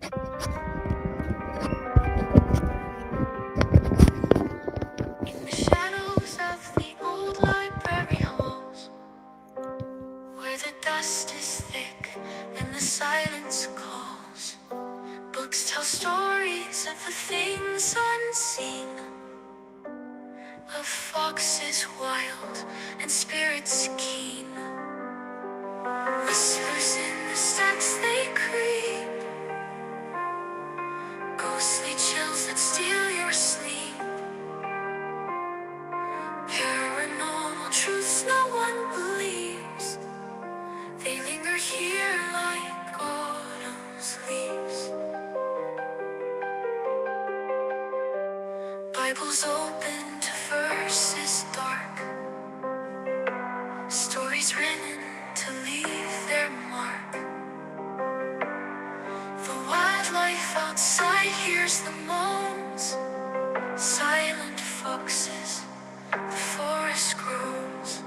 In the shadows of the old library halls, where the dust is thick and the silence calls, books tell stories of the things unseen, of foxes wild and spirits keen. Whispers in the stacks they creep, ghostly chills that steal your sleep, paranormal truths no one believes. They linger here like autumn's leaves. Bibles open to verses dark, stories written to leave their mark. The wildlife outside hears the moans, silent foxes, the forest groans.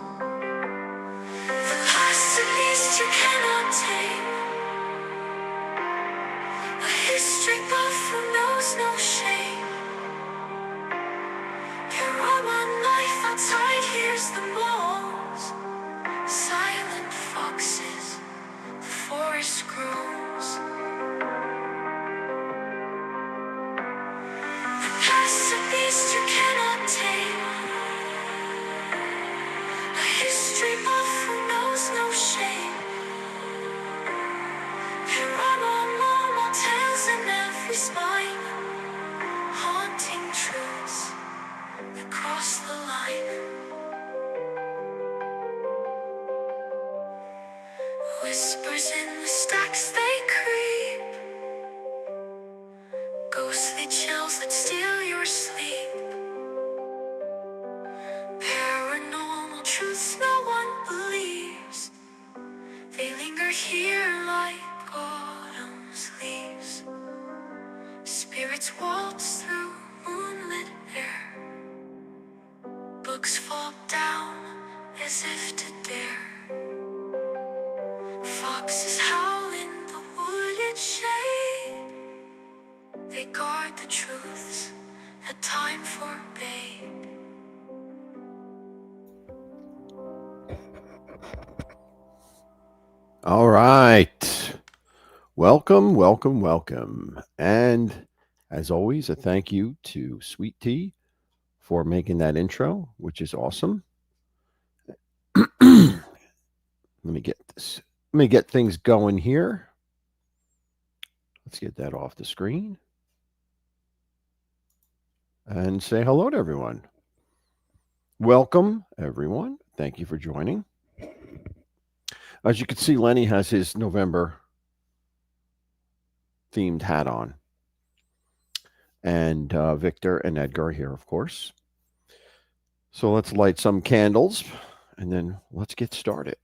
The last of beast you cannot tame, a history buff who knows no shame. Paragon life outside hears the moans, silent foxes, the forest groans. The past a beast you cannot tame, a history buff who knows no shame. Paranormal tales in every spine, haunting truths that cross the line. Whispers in the stacks they creep, ghostly chills that steal your sleep, paranormal truths no one believes. They linger here like autumn's leaves. Spirits waltz through moonlit air, books fall down as if to dare. Foxes howl in the wooded shade, they guard the truths that time forbade. All right. Welcome, welcome, welcome. And as always, a thank you to Sweet Tea for making that intro, which is awesome. Let me get this. Let me get things going here. Let's get that off the screen. And say hello to everyone. Welcome, everyone. Thank you for joining. As you can see, Lenny has his November themed hat on. And Victor and Edgar are here, of course. So let's light some candles and then let's get started.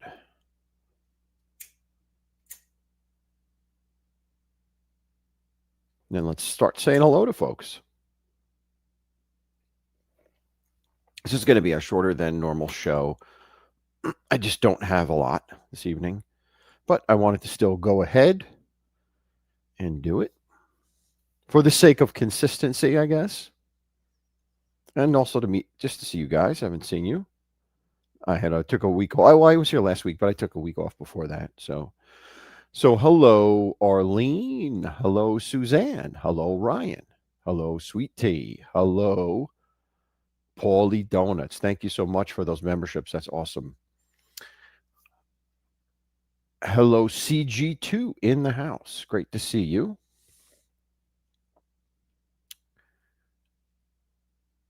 Then let's start saying hello to folks. This is going to be a shorter than normal show. I just don't have a lot this evening, but I wanted to still go ahead and do it for the sake of consistency, I guess. And also to meet, just to see you guys. I haven't seen you. I took a week off. I was here last week, but I took a week off before that. So hello, Arlene. Hello, Suzanne. Hello, Ryan. Hello, Sweet Tea. Hello, Paulie Donuts. Thank you so much for those memberships. That's awesome. Hello, CG2 in the house. Great to see you.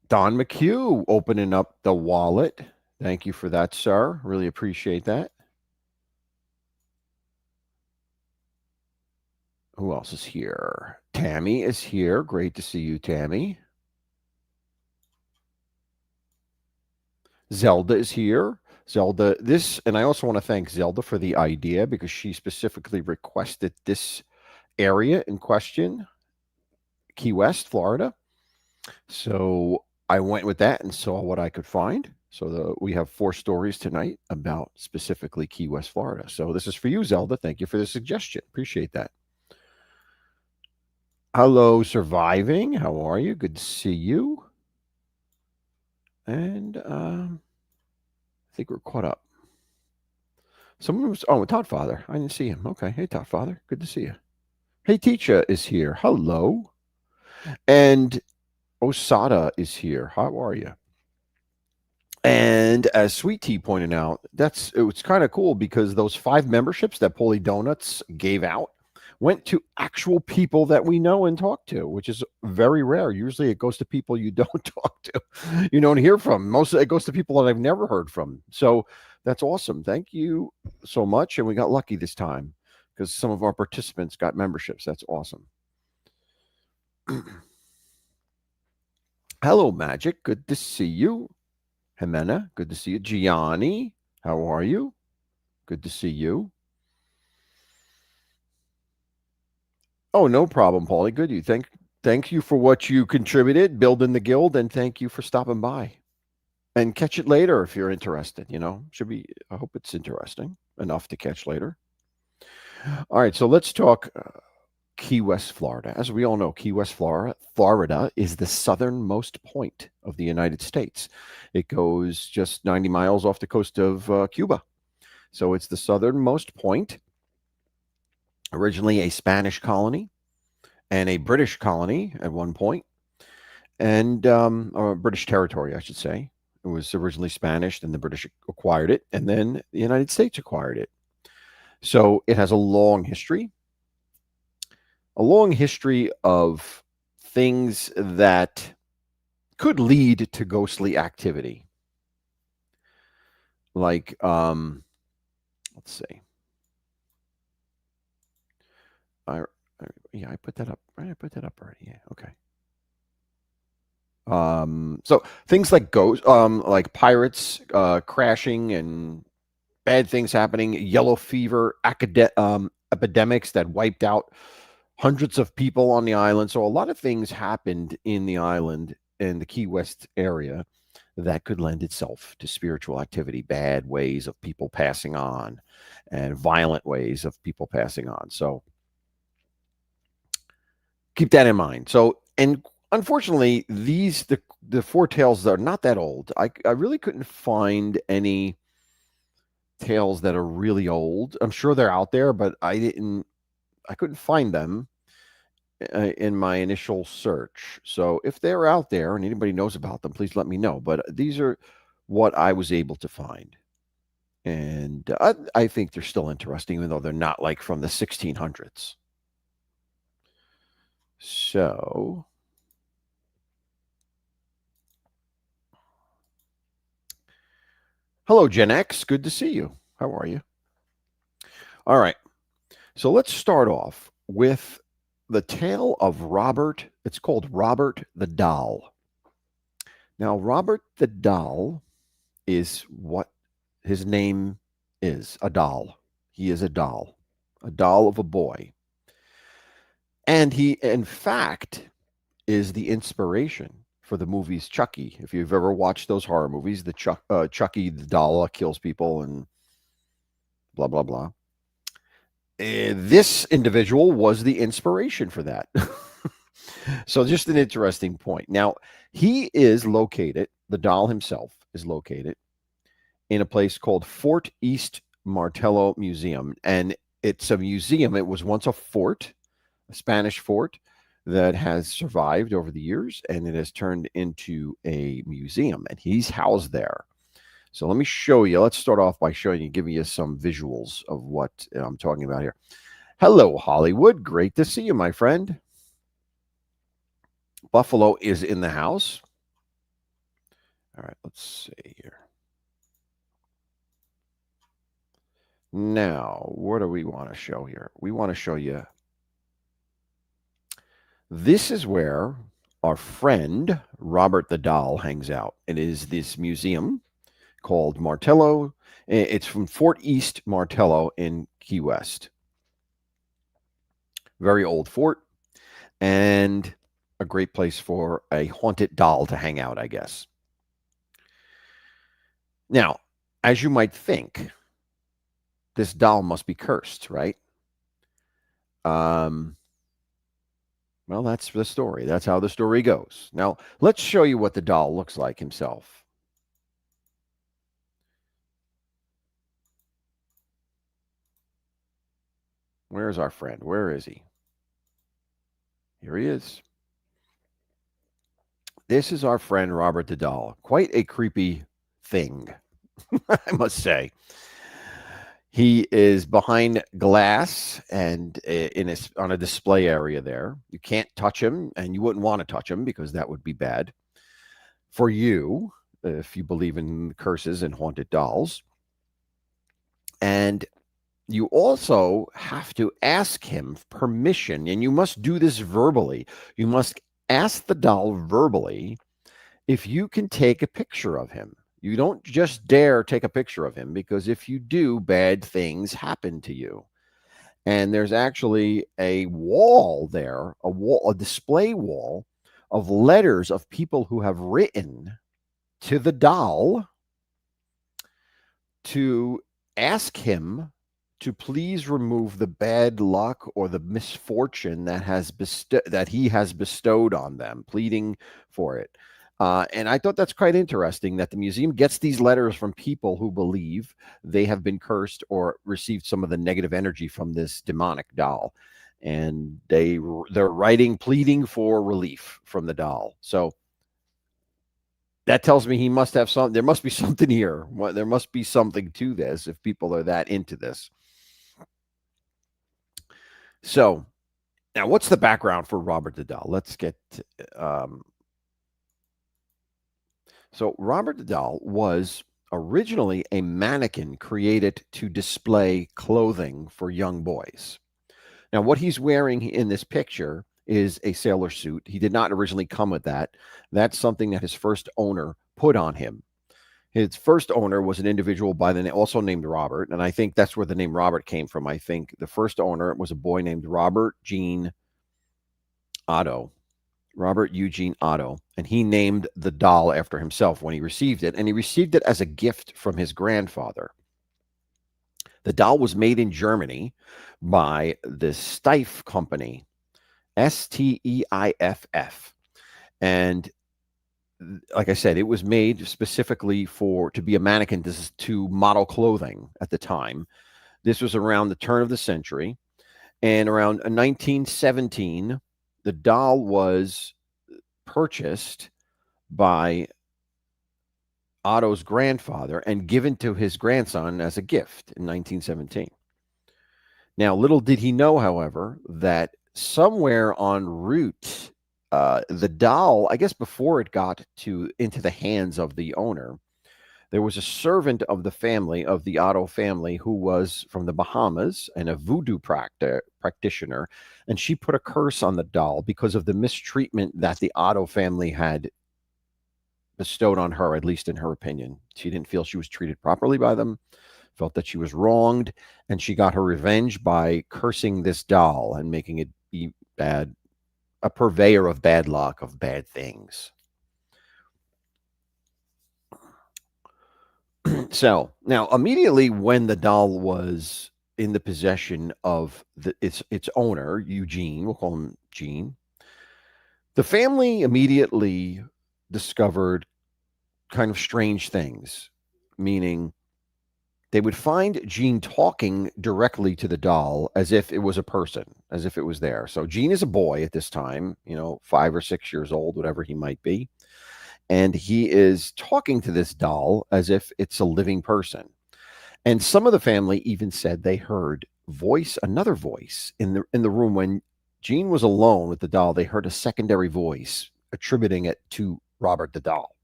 Don McHugh opening up the wallet. Thank you for that, sir. Really appreciate that. Who else is here? Tammy is here. Great to see you, Tammy. Zelda is here. Zelda, and I also want to thank Zelda for the idea because she specifically requested this area in question, Key West, Florida. So I went with that and saw what I could find. So we have 4 stories tonight about specifically Key West, Florida. So this is for you, Zelda. Thank you for the suggestion. Appreciate that. Hello, surviving. How are you? Good to see you. And I think we're caught up. Someone was, oh, Todd Father. I didn't see him. Okay. Hey, Todd Father. Good to see you. Hey, Teacher is here. Hello. And Osada is here. How are you? And as Sweet Tea pointed out, it was kind of cool because those 5 memberships that Polly Donuts gave out went to actual people that we know and talk to, which is very rare. Usually it goes to people you don't talk to, you don't hear from. Most of it goes to people that I've never heard from. So that's awesome. Thank you so much. And we got lucky this time because some of our participants got memberships. That's awesome. Hello, Magic. Good to see you. Jimena, good to see you. Gianni, how are you? Good to see you. Oh, no problem, Paulie. Good. Thank you for what you contributed, building the guild, and thank you for stopping by. And catch it later if you're interested. Should be. I hope it's interesting enough to catch later. All right, so let's talk Key West, Florida. As we all know, Key West, Florida is the southernmost point of the United States. It goes just 90 miles off the coast of Cuba. So it's the southernmost point, originally a Spanish colony and a British colony at one point, and or British territory, I should say. It was originally Spanish, then the British acquired it, and then the United States acquired it. So it has a long history of things that could lead to ghostly activity. Like, let's see. I, yeah, I put that up. I put that up already. Yeah, okay. So things like like pirates crashing and bad things happening, yellow fever, epidemics that wiped out hundreds of people on the island. So a lot of things happened in the island in the Key West area that could lend itself to spiritual activity, bad ways of people passing on, and violent ways of people passing on. So keep that in mind. So, and unfortunately, the four tales are not that old. I really couldn't find any tales that are really old. I'm sure they're out there, but I couldn't find them in my initial search. So if they're out there and anybody knows about them, please let me know. But these are what I was able to find. And I think they're still interesting, even though they're not like from the 1600s. So, hello, Gen X. Good to see you. How are you? All right. So let's start off with the tale of Robert. It's called Robert the Doll. Now, Robert the Doll is what his name is, a doll. He is a doll of a boy. And he, in fact, is the inspiration for the movies Chucky. If you've ever watched those horror movies, Chucky the doll kills people and blah, blah, blah. This individual was the inspiration for that. So, just an interesting point. Now, the doll himself is located in a place called Fort East Martello Museum. And it's a museum. It was once a fort, a Spanish fort that has survived over the years and it has turned into a museum. And he's housed there. So let me show you. Let's start off by showing you, giving you some visuals of what I'm talking about here. Hello, Hollywood. Great to see you, my friend. Buffalo is in the house. All right, let's see here. Now, what do we want to show here? We want to show you. This is where our friend Robert the Doll hangs out. It is this museum called Martello. It's from Fort East Martello in Key West. Very old fort and a great place for a haunted doll to hang out, I guess. Now, as you might think, this doll must be cursed, right? Well, Well, that's the story. That's how the story goes. Now, let's show you what the doll looks like himself. Where's our friend? Where is he? Here he is. This is our friend Robert the doll. Quite a creepy thing, I must say. He is behind glass and on a display area there. You can't touch him, and you wouldn't want to touch him because that would be bad for you if you believe in curses and haunted dolls. And you also have to ask him permission, and you must do this verbally. You must ask the doll verbally if you can take a picture of him. You don't just dare take a picture of him, because if you do, bad things happen to you. And there's actually a wall there, a display wall of letters of people who have written to the doll to ask him to please remove the bad luck or the misfortune that he has bestowed on them, pleading for it. And I thought that's quite interesting that the museum gets these letters from people who believe they have been cursed or received some of the negative energy from this demonic doll, and they're writing pleading for relief from the doll. So that tells me he must have some. There must be something here. There must be something to this if people are that into this. So now, what's the background for Robert the doll? Let's get. Um, so Robert the doll was originally a mannequin created to display clothing for young boys. Now, what he's wearing in this picture is a sailor suit. He did not originally come with that. That's something that his first owner put on him. His first owner was an individual by the name, also named Robert, and I think that's where the name Robert came from. I think the first owner was a boy named Robert Gene Otto, Robert Eugene Otto, and he named the doll after himself when he received it, and he received it as a gift from his grandfather. The doll was made in Germany by the Steiff Company, Steiff, and like I said, it was made specifically to be a mannequin to model clothing at the time. This was around the turn of the century, and around 1917, the doll was purchased by Otto's grandfather and given to his grandson as a gift in 1917. Now, little did he know, however, that somewhere en route, the doll, I guess before it got into the hands of the owner, there was a servant of the family, of the Otto family, who was from the Bahamas and a voodoo practitioner, and she put a curse on the doll because of the mistreatment that the Otto family had bestowed on her, at least in her opinion. She didn't feel she was treated properly by them, felt that she was wronged, and she got her revenge by cursing this doll and making it be bad, a purveyor of bad luck, of bad things. So now, immediately when the doll was in the possession of its owner, Eugene, we'll call him Gene, the family immediately discovered kind of strange things, meaning they would find Gene talking directly to the doll as if it was a person, as if it was there. So Gene is a boy at this time, 5 or 6 years old, whatever he might be. And he is talking to this doll as if it's a living person. And some of the family even said they heard another voice in the room when Gene was alone with the doll. They heard a secondary voice attributing it to Robert the doll,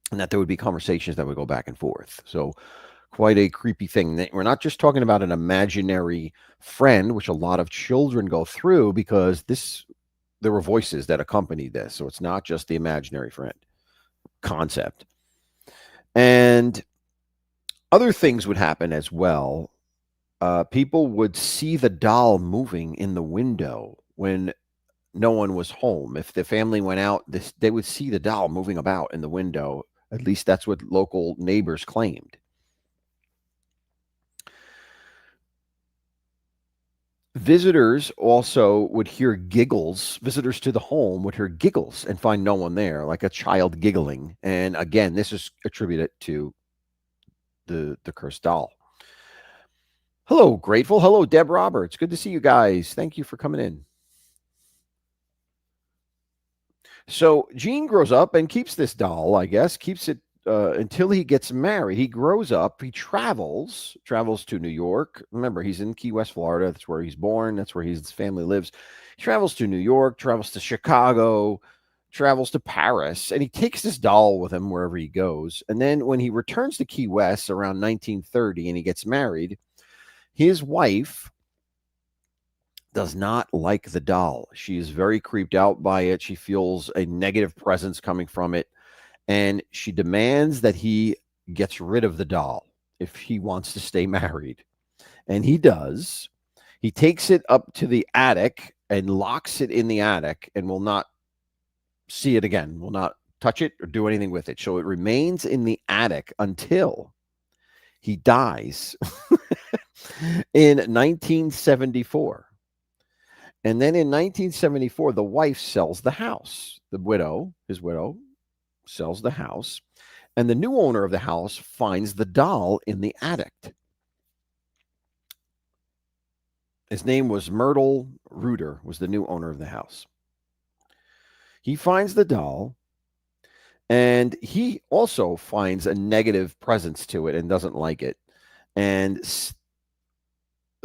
and that there would be conversations that would go back and forth. So quite a creepy thing. We're not just talking about an imaginary friend, which a lot of children go through, because there were voices that accompanied this. So it's not just the imaginary friend concept. And other things would happen as well. People would see the doll moving in the window when no one was home. If the family went out, they would see the doll moving about in the window. At least that's what local neighbors claimed. Visitors also would hear giggles. Visitors to the home would hear giggles and find no one there, like a child giggling. And again, this is attributed to the cursed doll. Hello, Grateful. Hello, Deb Roberts. Good to see you guys. Thank you for coming in. So Gene grows up and keeps this doll, I guess, keeps it until he gets married. He grows up, he travels to New York. Remember, he's in Key West, Florida. That's where he's born. That's where his family lives. He travels to New York, travels to Chicago, travels to Paris, and he takes this doll with him wherever he goes. And then when he returns to Key West around 1930 and he gets married, his wife does not like the doll. She is very creeped out by it. She feels a negative presence coming from it. And she demands that he gets rid of the doll if he wants to stay married. And he does. He takes it up to the attic and locks it in the attic and will not see it again, will not touch it or do anything with it. So it remains in the attic until he dies in 1974. And then in 1974, the wife sells the house. His widow, sells the house. And the new owner of the house finds the doll in the attic. His name was Myrtle Reuter, was the new owner of the house. He finds the doll, and he also finds a negative presence to it and doesn't like it, and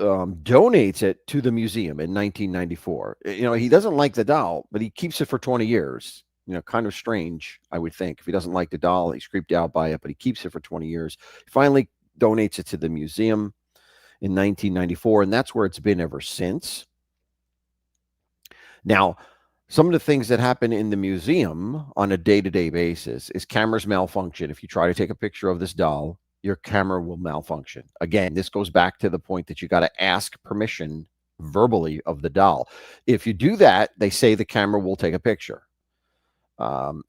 donates it to the museum in 1994. He doesn't like the doll, but he keeps it for 20 years. Kind of strange, I would think. If he doesn't like the doll, he's creeped out by it, but he keeps it for 20 years. He finally donates it to the museum in 1994, and that's where it's been ever since. Now, some of the things that happen in the museum on a day-to-day basis is cameras malfunction. If you try to take a picture of this doll, your camera will malfunction. Again, this goes back to the point that you got to ask permission verbally of the doll. If you do that, they say the camera will take a picture.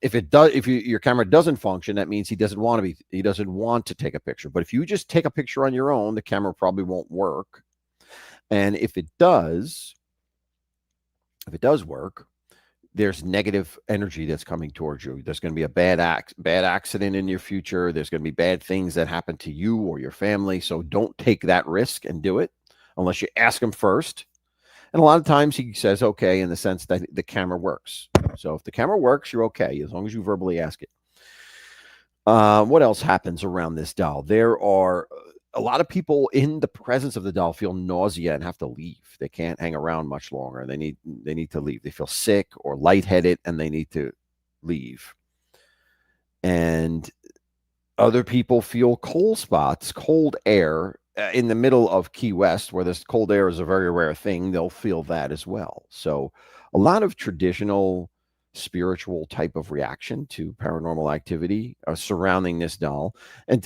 If it does, if your camera doesn't function, that means he doesn't want to take a picture. But if you just take a picture on your own, the camera probably won't work. And if it does work, there's negative energy that's coming towards you. There's going to be a bad accident in your future. There's going to be bad things that happen to you or your family. So don't take that risk and do it unless you ask him first. And a lot of times he says okay in the sense that the camera works. So if the camera works, you're okay as long as you verbally ask it. What else happens around this doll? There are a lot of people in the presence of the doll feel nausea and have to leave. They can't hang around much longer. They need to leave. They feel sick or lightheaded and they need to leave. And other people feel cold air in the middle of Key West, where this cold air is a very rare thing. They'll feel that as well. So a lot of traditional spiritual type of reaction to paranormal activity surrounding this doll.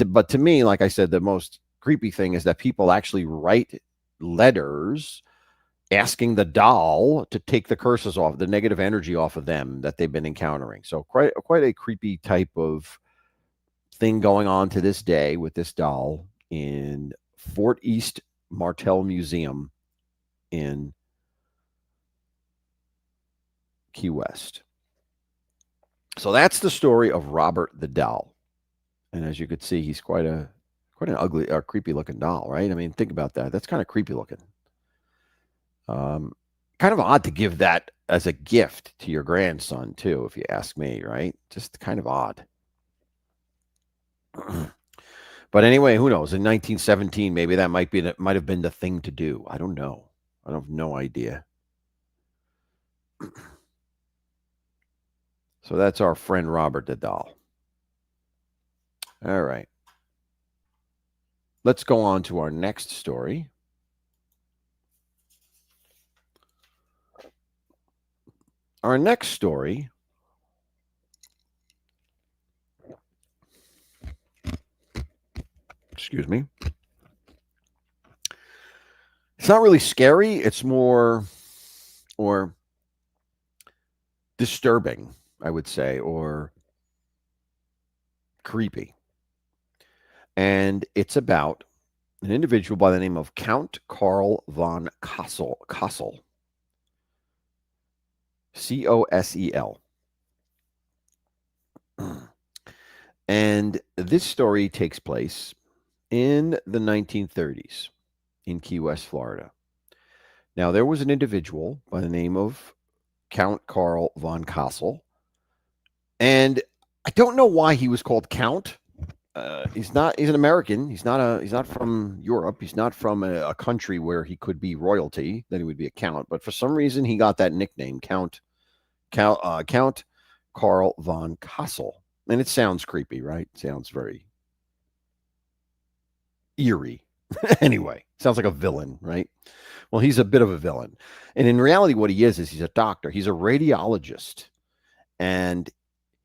But to me, like I said, the most creepy thing is that people actually write letters asking the doll to take the curses off, the negative energy off of them that they've been encountering. So quite a creepy type of thing going on to this day with this doll in Fort East Martell Museum in Key West. So that's the story of Robert the doll. And as you could see, he's quite an ugly or creepy looking doll, right? I mean, think about that. That's kind of creepy looking. Kind of odd to give that as a gift to your grandson, too, if you ask me, right? Just kind of odd. But anyway, who knows? In 1917, maybe that might have been the thing to do. I don't know. I have no idea. So that's our friend Robert the doll. All right. Let's go on to our next story. Our next story excuse me. It's not really scary. It's more or disturbing, I would say, or creepy. And it's about an individual by the name of Count Karl von Kossel, Cosel. And this story takes place in the 1930s in Key West, Florida. Now, there was an individual by the name of Count Karl von Kossel, and I don't know why he was called Count. He's not. He's an American. He's not a. He's not from Europe. He's not from a country where he could be royalty. Then he would be a count. But for some reason, he got that nickname, Count Karl von Kossel, and it sounds creepy, right? Sounds very eerie. Anyway, sounds like a villain, right? Well, he's a bit of a villain, and in reality, what he is he's a doctor. He's a radiologist, and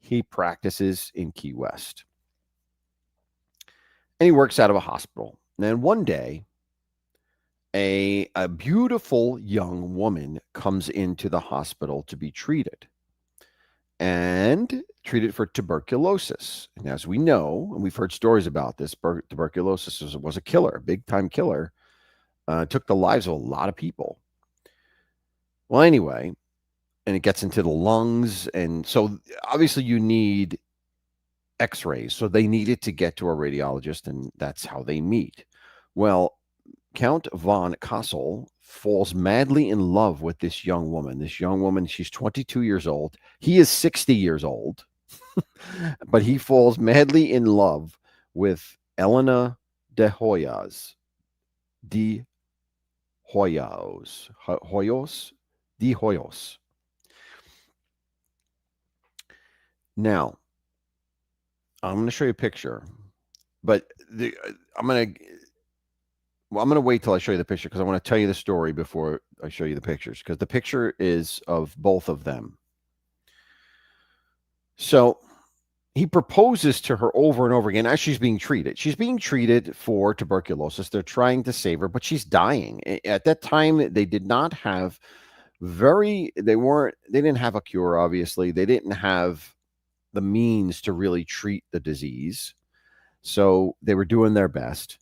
he practices in Key West, and he works out of a hospital. And then one day, a beautiful young woman comes into the hospital to be treated and treated for tuberculosis. And as we know, and we've heard stories about this, tuberculosis was a killer, a big time killer. Took the lives of a lot of people. Well, anyway, and it gets into the lungs. And so obviously you need x rays. So they needed to get to a radiologist, and that's how they meet. Well, Count von Kossel falls madly in love with this young woman. This young woman, she's 22 years old. He is 60 years old, but he falls madly in love with Elena de Hoyos. De Hoyos. De Hoyos. Now, I'm going to show you a picture, but I'm going to. Well, I'm going to wait till I show you the picture because I want to tell you the story before I show you the pictures, because the picture is of both of them. So he proposes to her over and over again as she's being treated. She's being treated for tuberculosis. They're trying to save her, but she's dying. At that time, they did not have they didn't have a cure, obviously. They didn't have the means to really treat the disease. So they were doing their best.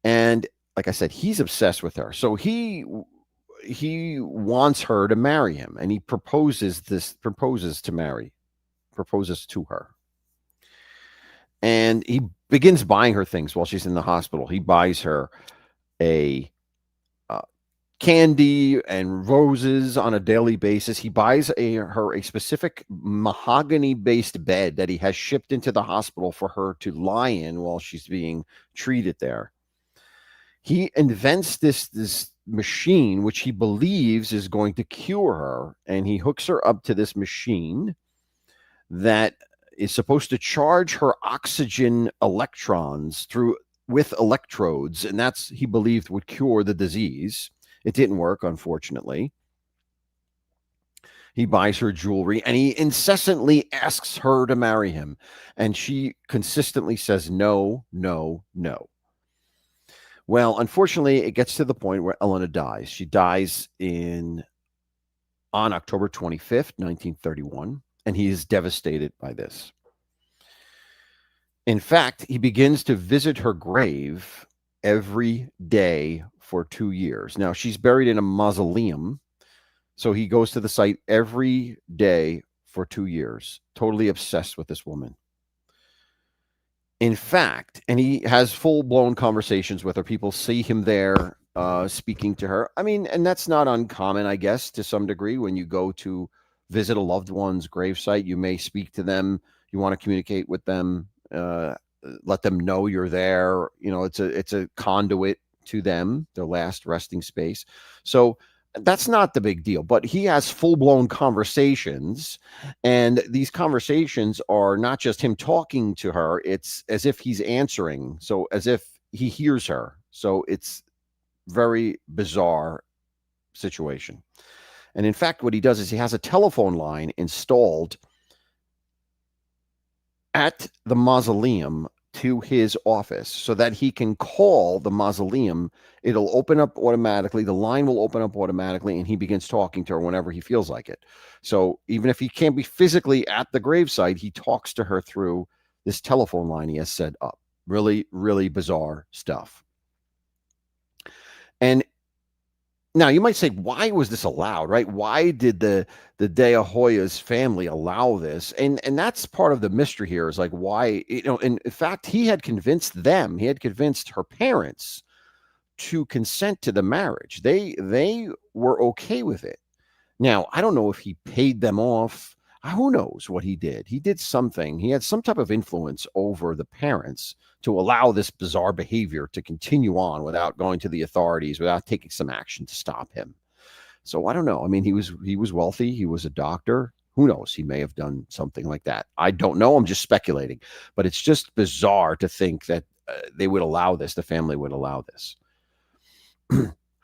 And like I said, he's obsessed with her. So he wants her to marry him, and he proposes to her. And he begins buying her things while she's in the hospital. He buys her a candy and roses on a daily basis. He buys her a specific mahogany-based bed that he has shipped into the hospital for her to lie in while she's being treated there. He invents this machine which he believes is going to cure her, and he hooks her up to this machine that is supposed to charge her oxygen electrons with electrodes, and that's he believed would cure the disease. It didn't work, unfortunately. He buys her jewelry, and he incessantly asks her to marry him, and she consistently says no, no, no. Well, unfortunately, it gets to the point where Elena dies. She dies on October 25th, 1931, and he is devastated by this. In fact, he begins to visit her grave every day for 2 years. Now, she's buried in a mausoleum, so he goes to the site every day for 2 years, totally obsessed with this woman. In fact, and he has full-blown conversations with her. People see him there speaking to her. I mean, and that's not uncommon, I guess, to some degree. When you go to visit a loved one's gravesite, you may speak to them. You want to communicate with them, let them know you're there. You know, it's a conduit to them, their last resting space. So that's not the big deal, but he has full-blown conversations, and these conversations are not just him talking to her, it's as if he's answering, so as if he hears her. So it's very bizarre situation. And in fact, what he does is he has a telephone line installed at the mausoleum to his office so that he can call the mausoleum. It'll open up automatically. The line will open up automatically, and he begins talking to her whenever he feels like it. So even if he can't be physically at the gravesite, he talks to her through this telephone line he has set up. Really, really bizarre stuff. And now you might say, why was this allowed, right? Why did the De La Hoya's family allow this? And that's part of the mystery here is like why, and in fact, he had convinced them, he had convinced her parents to consent to the marriage. They were okay with it. Now, I don't know if he paid them off. Who knows what he did? He did something. He had some type of influence over the parents to allow this bizarre behavior to continue on without going to the authorities, without taking some action to stop him. So I don't know. I mean, he was wealthy. He was a doctor. Who knows? He may have done something like that. I don't know. I'm just speculating. But it's just bizarre to think that they would allow this. The family would allow this.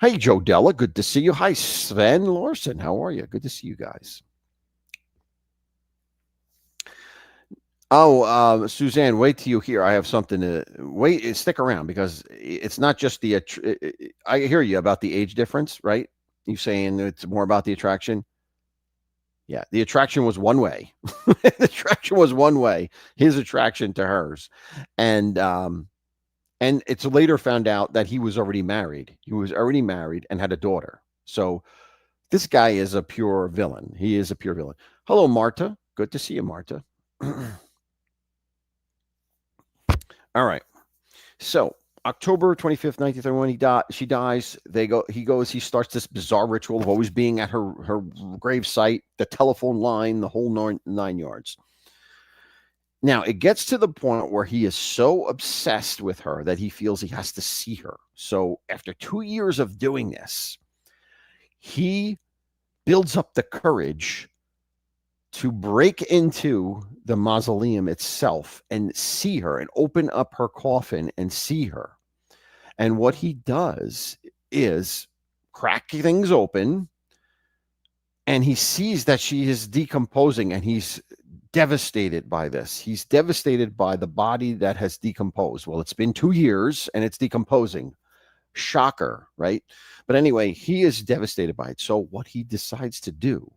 Hey, Joe Della, good to see you. Hi, Sven Larson. How are you? Good to see you guys. Oh, Suzanne, wait till you hear. I have something to wait. Stick around because it's not just the. I hear you about the age difference, right? You saying it's more about the attraction? Yeah, the attraction was one way. The attraction was one way. His attraction to hers, and it's later found out that he was already married. He was already married and had a daughter. So this guy is a pure villain. He is a pure villain. Hello, Marta. Good to see you, Marta. All right. So October 25th, 1931, she dies. He starts this bizarre ritual of always being at her grave site, the telephone line, the whole nine yards. Now, it gets to the point where he is so obsessed with her that he feels he has to see her. So after 2 years of doing this, he builds up the courage to break into the mausoleum itself and see her and open up her coffin and see her. And what he does is crack things open and he sees that she is decomposing and he's devastated by this. He's devastated by the body that has decomposed. Well, it's been 2 years and it's decomposing. Shocker, right? But anyway, he is devastated by it. So what he decides to do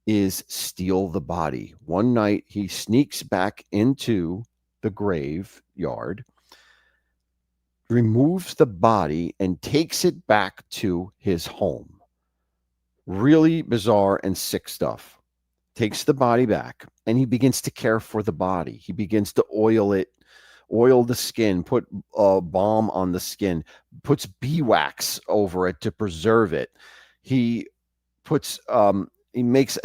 is steal the body. One night, he sneaks back into the graveyard, removes the body, and takes it back to his home. Really bizarre and sick stuff. Takes the body back, and he begins to care for the body. He begins to oil it, oil the skin, put a balm on the skin, puts beeswax over it to preserve it. He puts he makes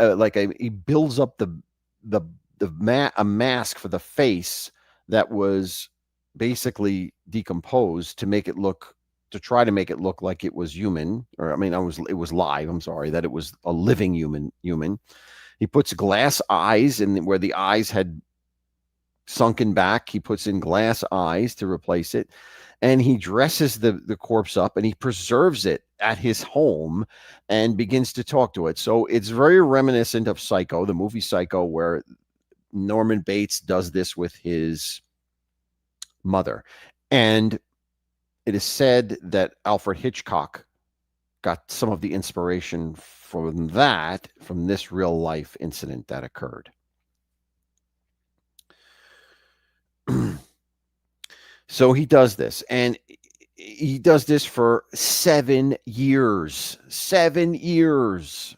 he builds up a mask for the face that was basically decomposed to make it look to try to make it look like it was human, or I mean it was live. I'm sorry, that it was a living human. He puts glass eyes in where the eyes had sunken back. He puts in glass eyes to replace it. And he dresses the corpse up and he preserves it at his home and begins to talk to it. So it's very reminiscent of Psycho, the movie Psycho, where Norman Bates does this with his mother. And it is said that Alfred Hitchcock got some of the inspiration from this real life incident that occurred. So he does this, and he does this for 7 years. 7 years.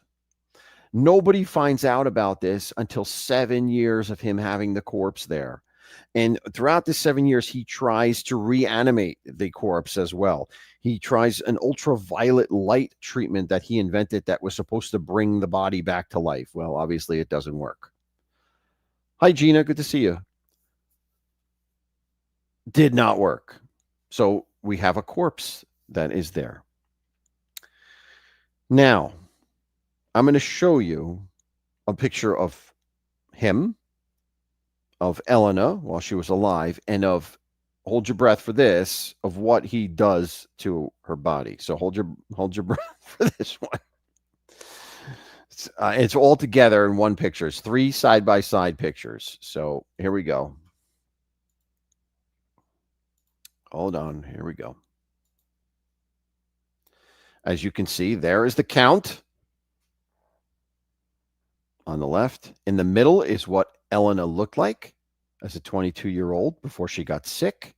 Nobody finds out about this until 7 years of him having the corpse there. And throughout the 7 years, he tries to reanimate the corpse as well. He tries an ultraviolet light treatment that he invented that was supposed to bring the body back to life. Well, obviously, it doesn't work. Hi, Gina. Good to see you. Did not work. So we have a corpse that is there. Now, I'm going to show you a picture of him, of Elena while she was alive, and of, hold your breath for this, of what he does to her body. So hold your breath for this one. It's all together in one picture. It's 3 side-by-side pictures. So here we go. Hold on. Here we go. As you can see, there is the count on the left. In the middle is what Elena looked like as a 22-year-old before she got sick.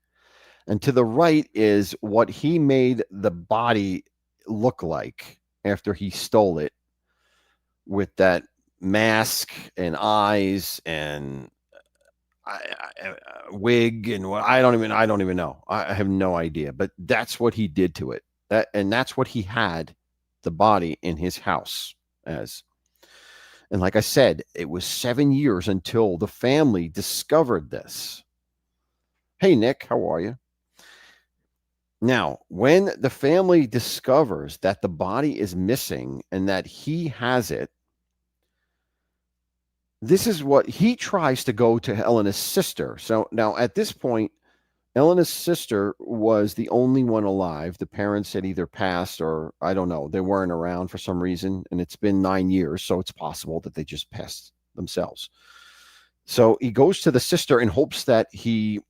And to the right is what he made the body look like after he stole it, with that mask and eyes and wig and what I don't even know. I have no idea. But that's what he did to it. That's what he had the body in his house as. And like I said, it was 7 years until the family discovered this. Hey, Nick, how are you? Now, when the family discovers that the body is missing and that he has it, this is what he tries to go to Elena's sister. So now at this point, Elena's sister was the only one alive. The parents had either passed or I don't know, they weren't around for some reason. And it's been 9 years. So it's possible that they just passed themselves. So he goes to the sister in hopes that he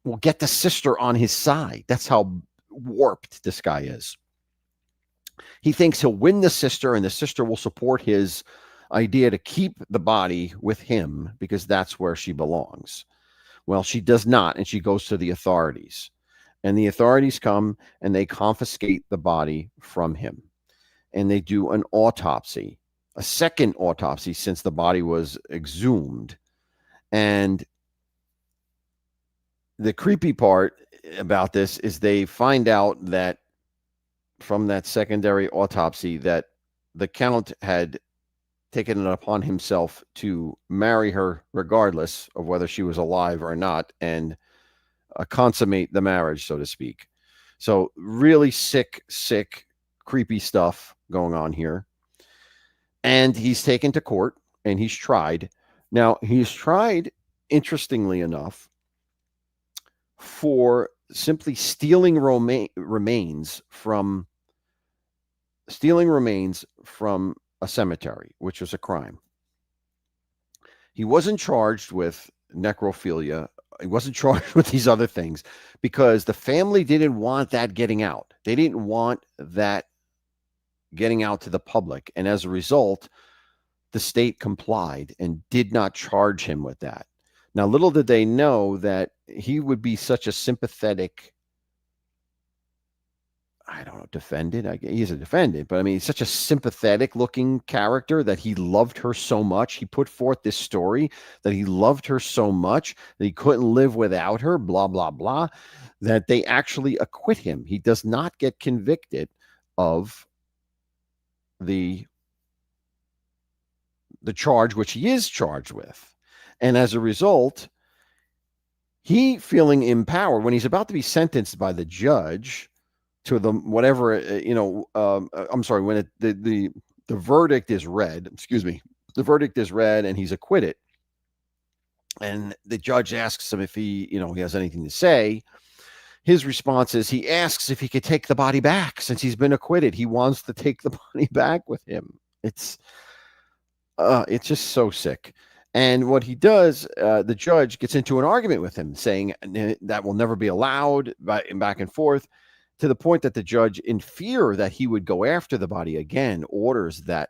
will get the sister on his side. That's how warped this guy is. He thinks he'll win the sister and the sister will support his idea to keep the body with him because that's where she belongs. Well, she does not, and she goes to the authorities. And the authorities come and they confiscate the body from him. And they do an autopsy, a second autopsy since the body was exhumed. And the creepy part about this is they find out that from that secondary autopsy that the count had taken it upon himself to marry her regardless of whether she was alive or not and consummate the marriage, so to speak. So really sick, creepy stuff going on here. And he's taken to court and he's tried. Now, he's tried, interestingly enough, for simply stealing remains from a cemetery, which was a crime. He wasn't charged with necrophilia. He wasn't charged with these other things because the family didn't want that getting out. They didn't want that getting out to the public. And as a result, the state complied and did not charge him with that. Now, little did they know that he would be such a sympathetic, I don't know, defendant. He's a defendant, but I mean, he's such a sympathetic looking character that he loved her so much. He put forth this story that he loved her so much that he couldn't live without her, blah, blah, blah, that they actually acquit him. He does not get convicted of the charge which he is charged with. And as a result, he feeling empowered when he's about to be sentenced by the judge to the whatever, I'm sorry, when the verdict is read, the verdict is read and he's acquitted. And the judge asks him if he has anything to say. His response is he asks if he could take the body back since he's been acquitted. He wants to take the body back with him. It's just so sick. And what he does, the judge gets into an argument with him saying that will never be allowed, back and forth, to the point that the judge, in fear that he would go after the body again, orders that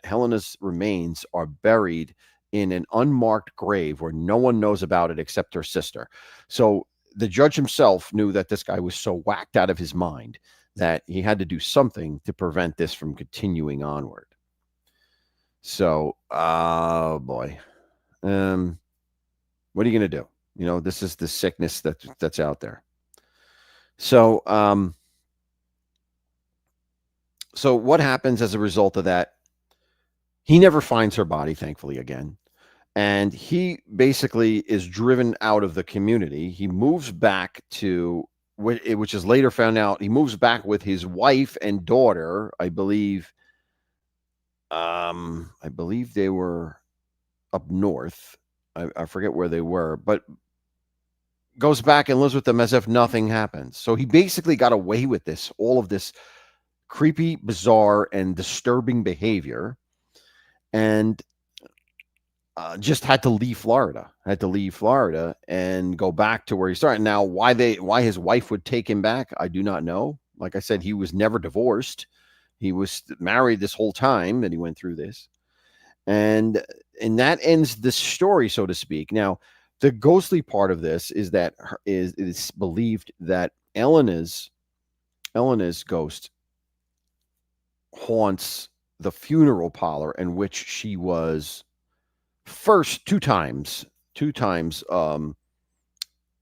Helena's remains are buried in an unmarked grave where no one knows about it except her sister. So the judge himself knew that this guy was so whacked out of his mind that he had to do something to prevent this from continuing onward. So, oh boy, what are you going to do? This is the sickness that's out there. So, so what happens as a result of that? He never finds her body, thankfully, again. And he basically is driven out of the community. He moves back to, which is later found out, he moves back with his wife and daughter, I believe. I believe they were up north. I forget where they were, but goes back and lives with them as if nothing happened. So he basically got away with all of this creepy, bizarre, and disturbing behavior, and just had to leave Florida. And go back to where he started. Now, why his wife would take him back, I do not know. Like I said, he was never divorced. He was married this whole time that he went through this. And that ends the story, so to speak. Now, The ghostly part of this is that it's believed that Elena's ghost haunts the funeral parlor in which she was first two times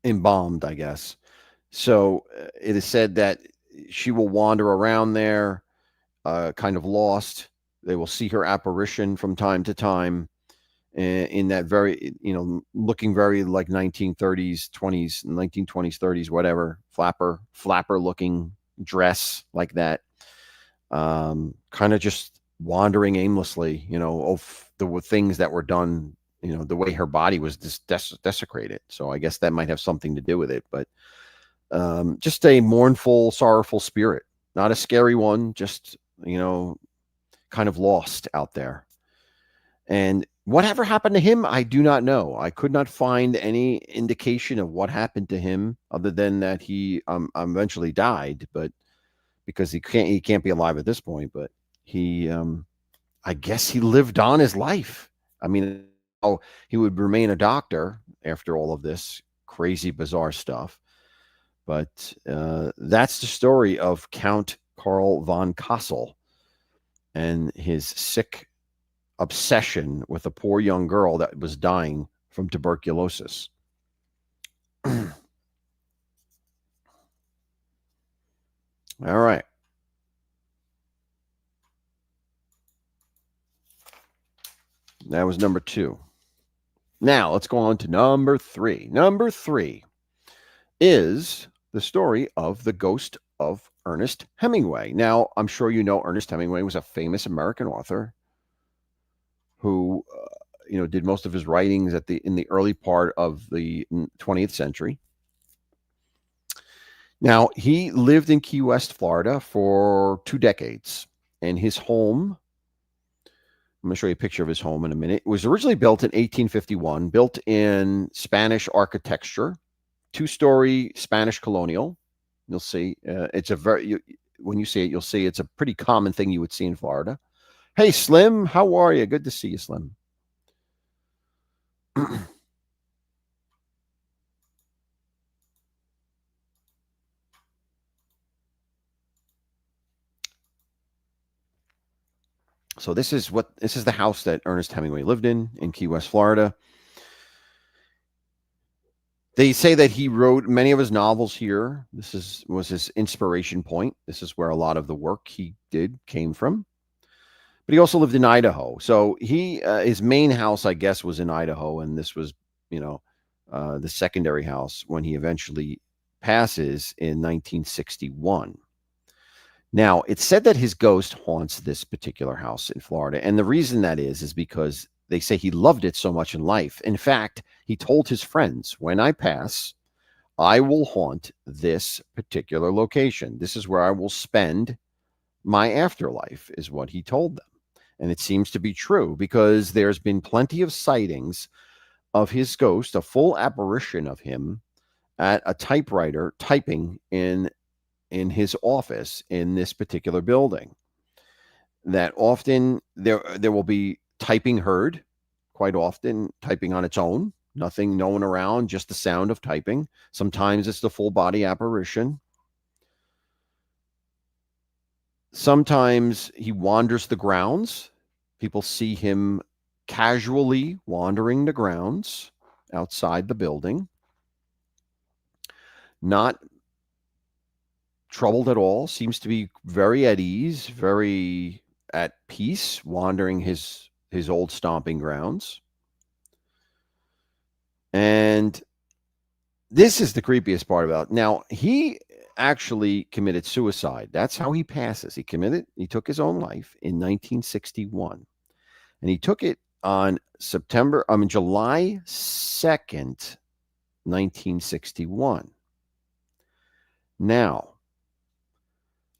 embalmed, I guess. So it is said that she will wander around there, kind of lost. They will see her apparition from time to time in that very, looking very like 1930s, 20s, 1920s, 30s, whatever, flapper looking dress like that. Kind of just wandering aimlessly, of the things that were done, the way her body was desecrated. So I guess that might have something to do with it. But just a mournful, sorrowful spirit, not a scary one, just, kind of lost out there. And whatever happened to him, I do not know. I could not find any indication of what happened to him other than that he eventually died, but because he can't be alive at this point, but he I guess he lived on his life. I mean, oh, he would remain a doctor after all of this crazy bizarre stuff. But that's the story of Count Karl von Kassel and his sick obsession with a poor young girl that was dying from tuberculosis. All right. That was number 2. Now let's go on to number 3. Number 3 is the story of the ghost of Ernest Hemingway. Now, I'm sure you know Ernest Hemingway was a famous American author who did most of his writings in the early part of the 20th century. Now, he lived in Key West, Florida for 2 decades, and his home, I'm going to show you a picture of his home in a minute. It was originally built in 1851, built in Spanish architecture, 2-story Spanish colonial. You'll see it's when you see it, you'll see it's a pretty common thing you would see in Florida. Hey, Slim, how are you? Good to see you, Slim. So this is the house that Ernest Hemingway lived in Key West, Florida. They say that he wrote many of his novels here. This was his inspiration point. This is where a lot of the work he did came from. But he also lived in Idaho. So his main house, I guess, was in Idaho, and this was, the secondary house when he eventually passes in 1961. Now, it's said that his ghost haunts this particular house in Florida. And the reason that is because they say he loved it so much in life. In fact, he told his friends, when I pass, I will haunt this particular location. This is where I will spend my afterlife, is what he told them. And it seems to be true because there's been plenty of sightings of his ghost, a full apparition of him at a typewriter typing in his office in this particular building. That often there will be typing heard, quite often typing on its own, no one around, just the sound of typing. Sometimes it's the full body apparition. Sometimes he wanders the grounds. People see him casually wandering the grounds outside the building, not troubled at all, seems to be very at ease, very at peace, wandering his old stomping grounds. And this is the creepiest part about it. Now, he actually committed suicide. That's how he passes. He took his own life in 1961. And he took it on July 2nd, 1961. Now,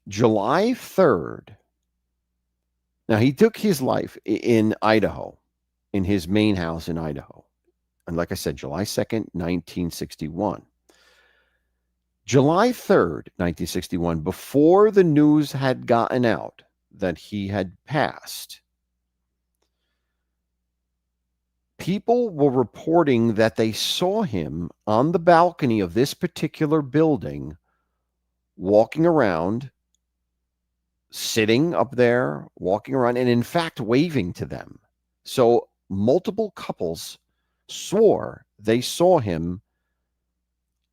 July 3rd. Now, he took his life in Idaho, in his main house in Idaho. And like I said, July 2nd, 1961. July 3rd, 1961, before the news had gotten out that he had passed, people were reporting that they saw him on the balcony of this particular building, walking around, sitting up there, walking around, and in fact, waving to them. So multiple couples swore they saw him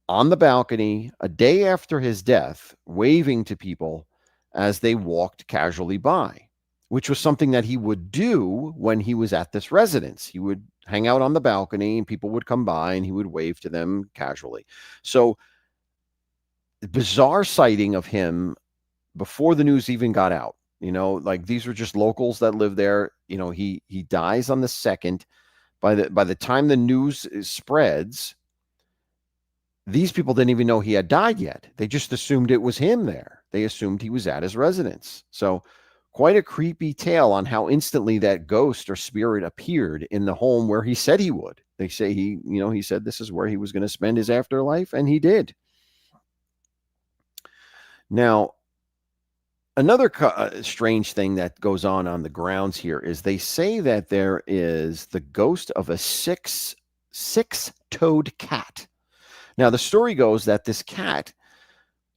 on the balcony a day after his death, waving to people as they walked casually by, which was something that he would do when he was at this residence. He would hang out on the balcony and people would come by and he would wave to them casually. So, bizarre sighting of him before the news even got out. Like these were just locals that live there. He dies on the 2nd. By the time the news spreads, these people didn't even know he had died yet. They just assumed it was him there. They assumed he was at his residence. So, quite a creepy tale on how instantly that ghost or spirit appeared in the home where he said he would. They say he said this is where he was going to spend his afterlife, and he did. Now, another strange thing that goes on the grounds here is they say that there is the ghost of a six-toed cat. Now, the story goes that this cat,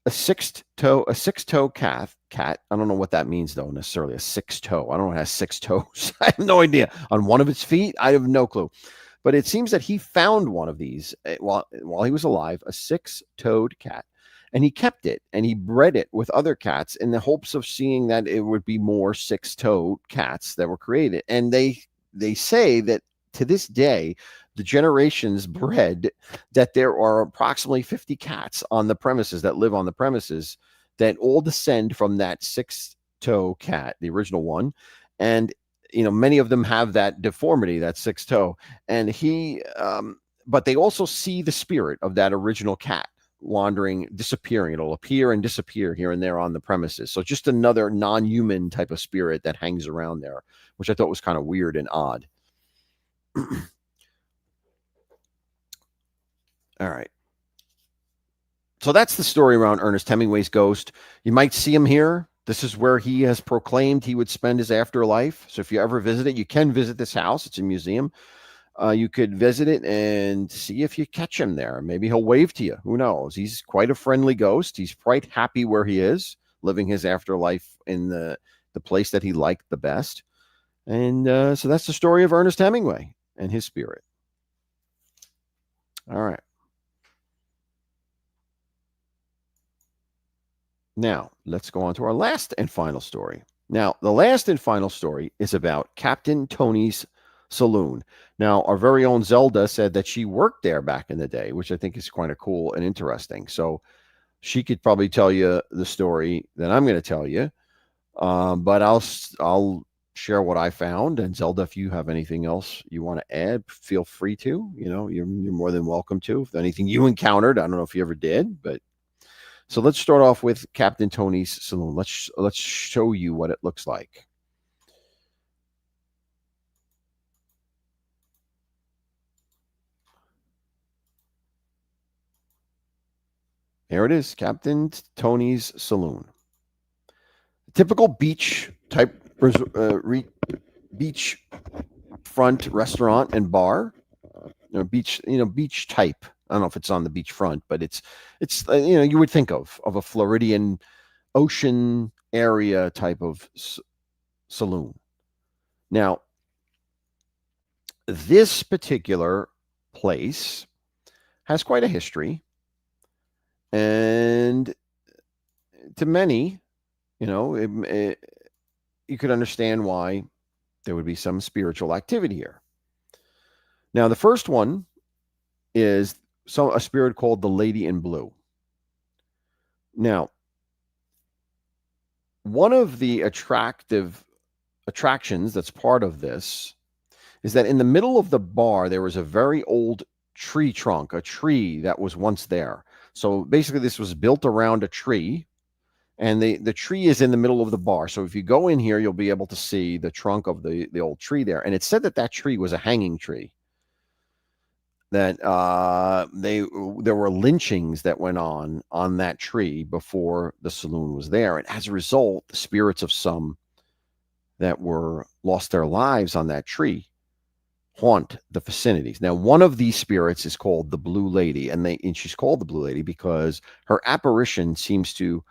a six-toe cat, I don't know what that means, though, necessarily, a six-toe. I don't know what has 6 toes. I have no idea. On one of its feet, I have no clue. But it seems that he found one of these while he was alive, a six-toed cat, and he kept it, and he bred it with other cats in the hopes of seeing that it would be more six-toed cats that were created. And they say that to this day, the generations bred that there are approximately 50 cats on the premises that live on the premises that all descend from that six-toe cat, the original one. And, many of them have that deformity, that six-toe. And but they also see the spirit of that original cat wandering, disappearing. It'll appear and disappear here and there on the premises. So just another non-human type of spirit that hangs around there, which I thought was kind of weird and odd. All right. So that's the story around Ernest Hemingway's ghost. You might see him here. This is where he has proclaimed he would spend his afterlife. So if you ever visit it, you can visit this house. It's a museum. You could visit it and see if you catch him there. Maybe he'll wave to you. Who knows? He's quite a friendly ghost. He's quite happy where he is, living his afterlife in the place that he liked the best. And so that's the story of Ernest Hemingway and his spirit. All right. Now, let's go on to our last and final story. Now, the last and final story is about Captain Tony's Saloon. Now, our very own Zelda said that she worked there back in the day, which I think is kind of cool and interesting. So she could probably tell you the story that I'm going to tell you, but I'll share what I found. And Zelda, if you have anything else you want to add, feel free to. You're more than welcome to. If anything you encountered, I don't know if you ever did, but. So let's start off with Captain Tony's Saloon. Let's show you what it looks like. There it is, Captain Tony's Saloon. Typical beach type beach front restaurant and bar. Beach type. I don't know if it's on the beach front, but it's you would think of a Floridian ocean area type of saloon. Now, this particular place has quite a history, and to many, you could understand why there would be some spiritual activity here. Now, the first one is a spirit called the Lady in Blue. Now, one of the attractions that's part of this is that in the middle of the bar, there was a very old tree trunk, a tree that was once there. So basically, this was built around a tree, and the tree is in the middle of the bar. So if you go in here, you'll be able to see the trunk of the old tree there. And it said that tree was a hanging tree. That there were lynchings that went on that tree before the saloon was there, and as a result, the spirits of some that were lost their lives on that tree haunt the vicinities. Now, one of these spirits is called the Blue Lady, and she's called the Blue Lady because her apparition seems to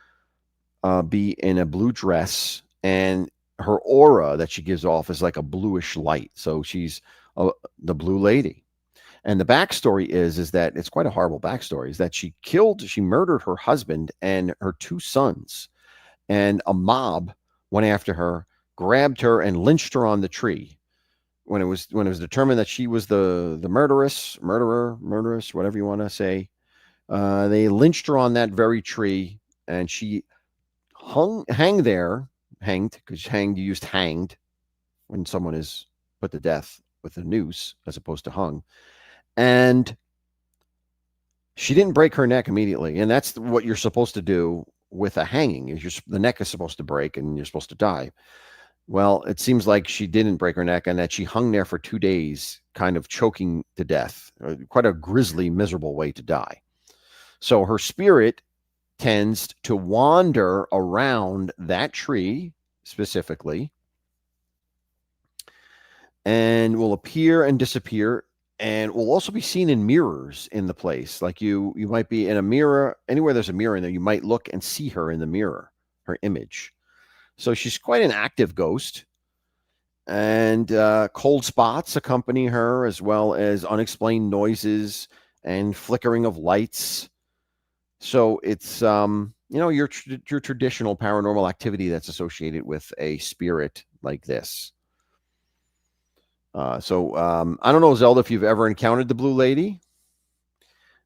be in a blue dress, and her aura that she gives off is like a bluish light. So she's the Blue Lady. And the backstory is that it's quite a horrible backstory. Is that she murdered her husband and her two sons, and a mob went after her, grabbed her, and lynched her on the tree. When it was determined that she was the murderess, whatever you want to say, they lynched her on that very tree, and she hanged because hanged, you used hanged when someone is put to death with a noose as opposed to hung. And she didn't break her neck immediately, and that's what you're supposed to do with a hanging. Is the neck is supposed to break and you're supposed to die. Well, it seems like she didn't break her neck, and that she hung there for 2 days, kind of choking to death. Quite a grisly, miserable way to die. So her spirit tends to wander around that tree specifically, and will appear and disappear, and will also be seen in mirrors in the place. Like you might be in a mirror, anywhere there's a mirror in there, you might look and see her in the mirror, her image. So she's quite an active ghost. And cold spots accompany her, as well as unexplained noises and flickering of lights. So it's your traditional paranormal activity that's associated with a spirit like this. I don't know, Zelda, if you've ever encountered the Blue Lady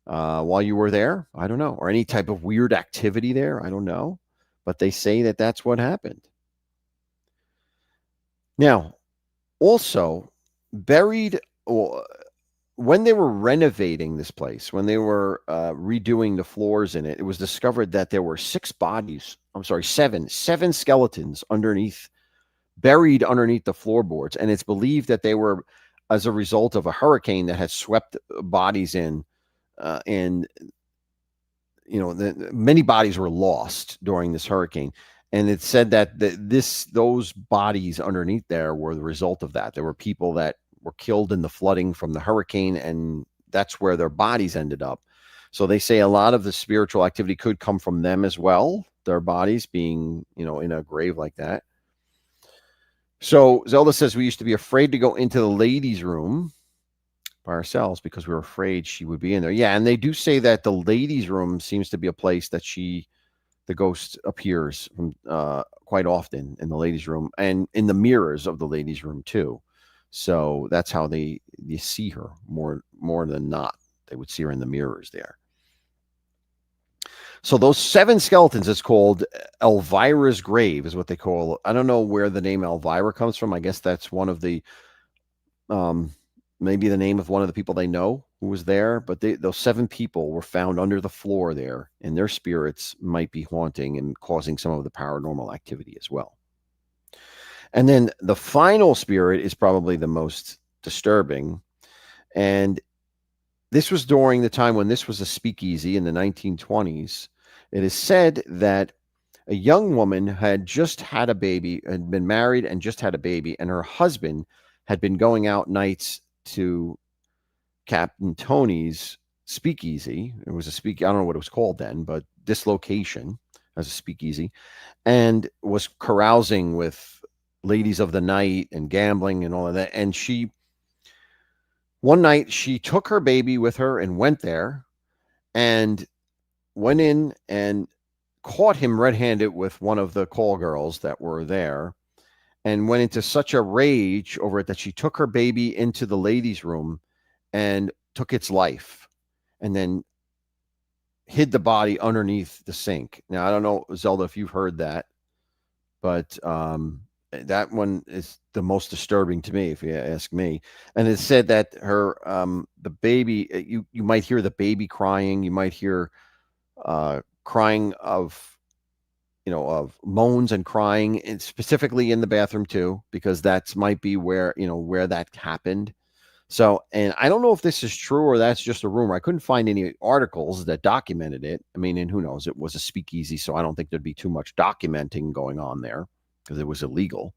while you were there. I don't know, or any type of weird activity there. I don't know, but they say that that's what happened. Now, also buried, well, when they were renovating this place, when they were redoing the floors in it, it was discovered that there were seven skeletons buried underneath the floorboards. And it's believed that they were as a result of a hurricane that had swept bodies in. And, many bodies were lost during this hurricane. And it said that those bodies underneath there were the result of that. There were people that were killed in the flooding from the hurricane, and that's where their bodies ended up. So they say a lot of the spiritual activity could come from them as well, their bodies being, in a grave like that. So Zelda says we used to be afraid to go into the ladies' room by ourselves because we were afraid she would be in there. Yeah, and they do say that the ladies' room seems to be a place that the ghost appears from quite often in the ladies' room, and in the mirrors of the ladies' room too. So that's how you see her more than not. They would see her in the mirrors there. So those seven skeletons, it's called Elvira's grave, is what they call it. I don't know where the name Elvira comes from. I guess that's one of the, maybe the name of one of the people they know who was there. But those seven people were found under the floor there, and their spirits might be haunting and causing some of the paranormal activity as well. And then the final spirit is probably the most disturbing. And this was during the time when this was a speakeasy in the 1920s. It is said that a young woman had just had a baby, had been married and just had a baby, and her husband had been going out nights to Captain Tony's speakeasy. It was I don't know what it was called then, but this location as a speakeasy, and was carousing with ladies of the night and gambling and all of that. And one night she took her baby with her and went there, and went in and caught him red-handed with one of the call girls that were there, and went into such a rage over it that she took her baby into the ladies' room and took its life, and then hid the body underneath the sink. Now, I don't know, Zelda, if you've heard that, but that one is the most disturbing to me, if you ask me. And it said that the baby, you might hear the baby crying. You might hear crying of moans and crying, and specifically in the bathroom too, because that might be where that happened. So, and I don't know if this is true or that's just a rumor. I couldn't find any articles that documented it. I mean, and who knows? It was a speakeasy, so I don't think there'd be too much documenting going on there because it was illegal.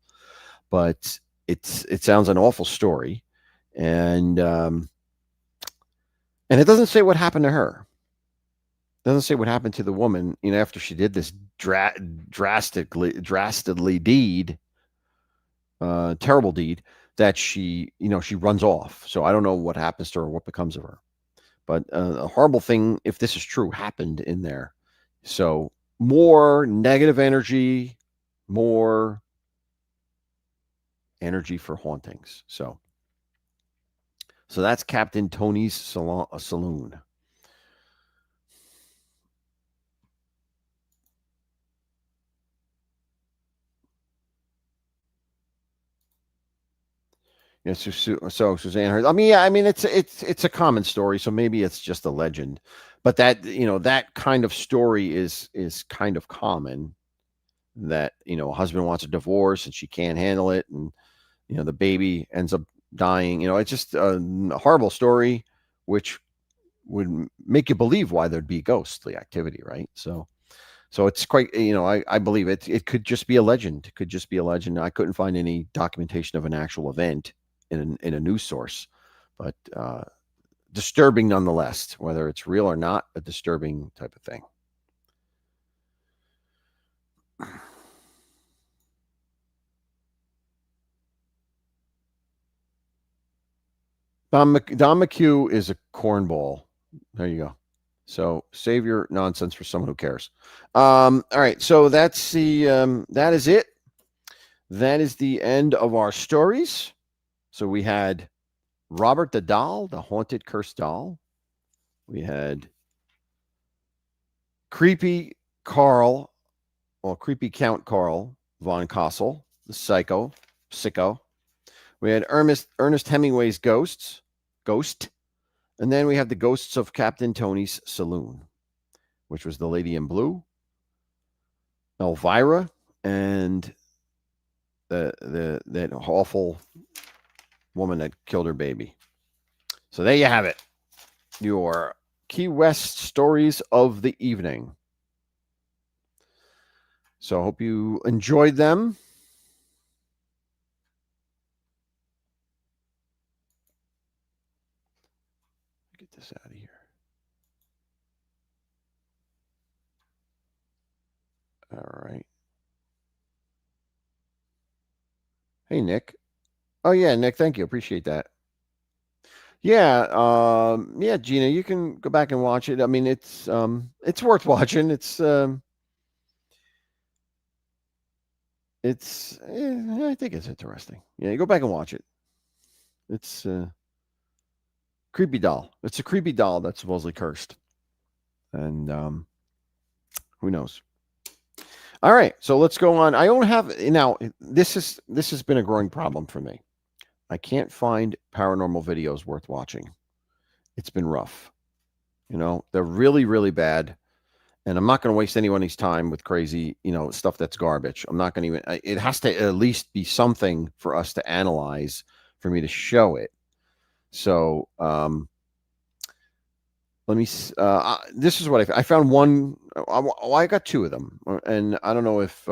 But it sounds an awful story, and it doesn't say what happened to her. It doesn't say what happened to the woman, after she did this drastically deed, terrible deed, that she runs off. So I don't know what happens to her, what becomes of her. But a horrible thing, if this is true, happened in there. So more negative energy, more energy for hauntings. So that's Captain Tony's Saloon. Yeah, so Suzanne Heard. It's a common story, so maybe it's just a legend. But that kind of story is kind of common. That a husband wants a divorce and she can't handle it, and the baby ends up dying. It's just a horrible story, which would make you believe why there'd be ghostly activity, right? So it's quite, I believe it. It could just be a legend. It could just be a legend. I couldn't find any documentation of an actual event in a news source, but disturbing nonetheless. Whether it's real or not, a disturbing type of thing. Don McHugh is a cornball. There you go. So save your nonsense for someone who cares. All right. So that is it. That is the end of our stories. So we had Robert the Doll, the haunted cursed doll. We had creepy Carl, creepy Count Carl von Kossel, the sicko. We had Ernest Hemingway's ghost, and then we have the ghosts of Captain Tony's Saloon, which was the lady in blue, Elvira, and that awful woman that killed her baby. So there you have it. Your Key West stories of the evening. So I hope you enjoyed them. Get this out of here. All right. Hey, Nick. Oh, yeah, Nick. Thank you. Appreciate that. Yeah, Gina, you can go back and watch it. I mean, it's worth watching. I think it's interesting. Yeah, you go back and watch it. It's creepy doll. It's a creepy doll that's supposedly cursed, and who knows? All right, so let's go on. I don't have now. This has been a growing problem for me. I can't find paranormal videos worth watching. It's been rough. They're really, really bad. And I'm not going to waste anyone's time with crazy, stuff that's garbage. I'm not going to even, it has to at least be something for us to analyze for me to show it. So, let me, this is what I found one, I got two of them. And I don't know if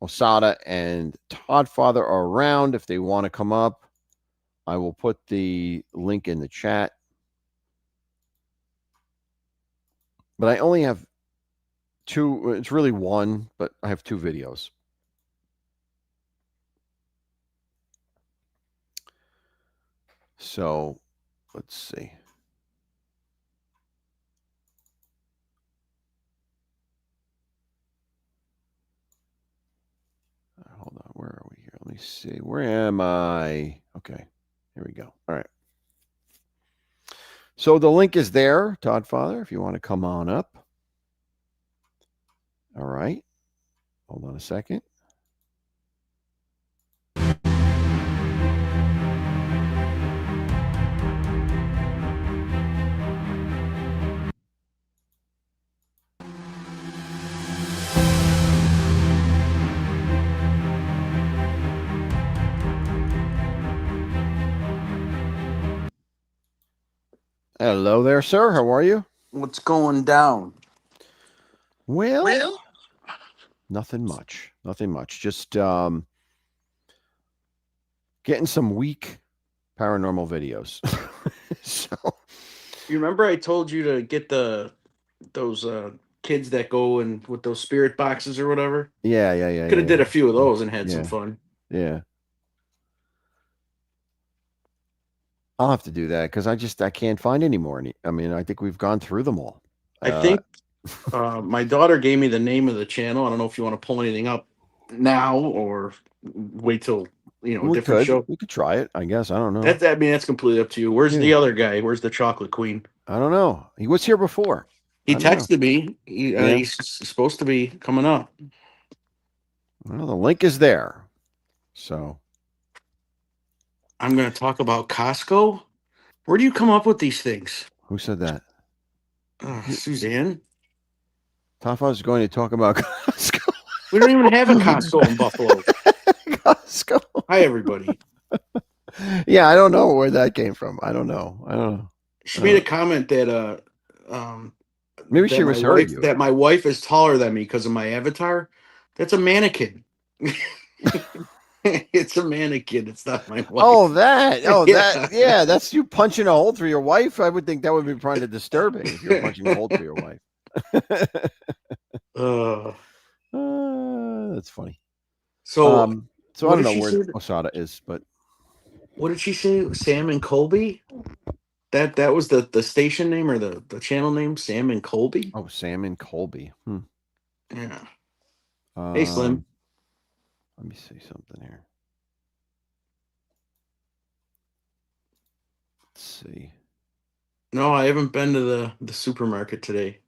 Osada and Todd Father are around. If they want to come up, I will put the link in the chat. But I only have two. It's really one, but I have two videos. So let's see. Hold on. Where are we here? Let me see. Where am I? Okay. Here we go. All right. So the link is there, Todd Father, if you want to come on up. All right. Hold on a second. Hello there, sir. How are you? What's going down? Well, nothing much. Nothing much. Just getting some weak paranormal videos. So You remember I told you to get those kids that go and with those spirit boxes or whatever? yeah, Could have did a few of those and had some yeah, fun. yeah. I'll have to do that because I can't find any more. I mean, I think we've gone through them all. I think my daughter gave me the name of the channel. I don't know if you want to pull anything up now or wait till a different show. we could try it. I guess I don't know. I mean, that's completely up to you. Where's Yeah. the other guy? Where's the chocolate queen? I don't know. He was here before. He I don't know. texted me. Yeah. He's supposed to be coming up. Well, the link is there. So I'm going to talk about Costco. Where do you come up with these things? who said that? Suzanne? Tafa's going to talk about Costco. We don't even have a Costco in Buffalo. Costco. Hi, everybody. Yeah, I don't know where that came from. I don't know. She made a comment that Maybe that she my misheard wife you. that my wife is taller than me because of my avatar. That's a mannequin. It's a mannequin. It's not my wife. Oh, that. Oh, Yeah. that. Yeah, that's you punching a hole through your wife. I would think that would be kind of disturbing if you're punching a hole through your wife. That's funny. So, So I don't know where Osada is, but what did she say? Sam and Colby? That was the station name or the channel name? Sam and Colby? oh, Sam and Colby. Yeah. Hey, Slim. Let me see something here. Let's see. No, I haven't been to the supermarket today.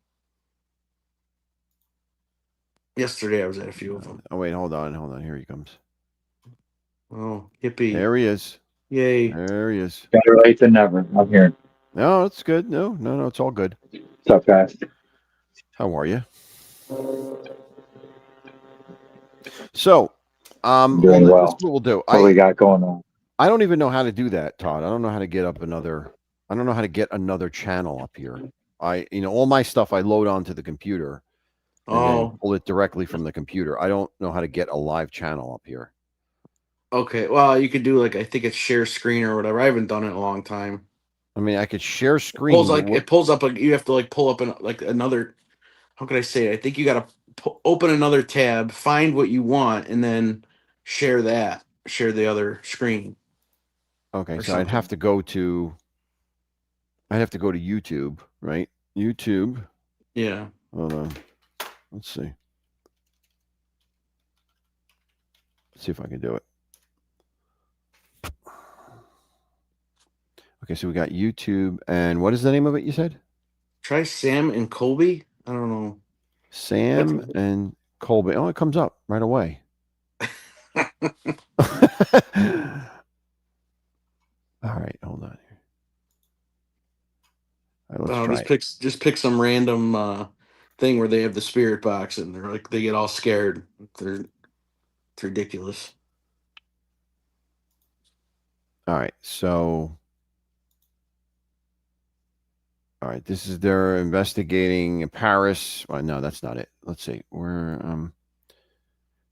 Yesterday I was at a few of them. Oh, wait, hold on. Here he comes. Oh, hippie. There he is. Yay. There he is. Better late than never. I'm here. No, it's good. No, it's all good. What's up, guys? How are you? So, Doing well. That's what we'll do. What we got going on? I don't even know how to do that, Todd. I don't know how to get I don't know how to get another channel up here. All my stuff I load onto the computer and then pull it directly from the computer. I don't know how to get a live channel up here. Okay, well, you could do I think it's share screen or whatever. I haven't done it in a long time. I mean, I could share screen. It pulls up you have to pull up another. How could I say it? I think you got to open another tab, find what you want, and then share that. Share the other screen. Okay, so I'd have to go to YouTube, right? YouTube. Yeah. Hold on. Let's see. Let's see if I can do it. Okay, so we got YouTube, and what is the name of it you said? Try Sam and Colby. I don't know. Sam and Colby. Oh, it comes up right away. All right, hold on here. All right, let's try just pick some random thing where they have the spirit box and they get all scared. It's ridiculous. All right, so this is they're investigating Paris. Well, no, that's not it. Let's see. We're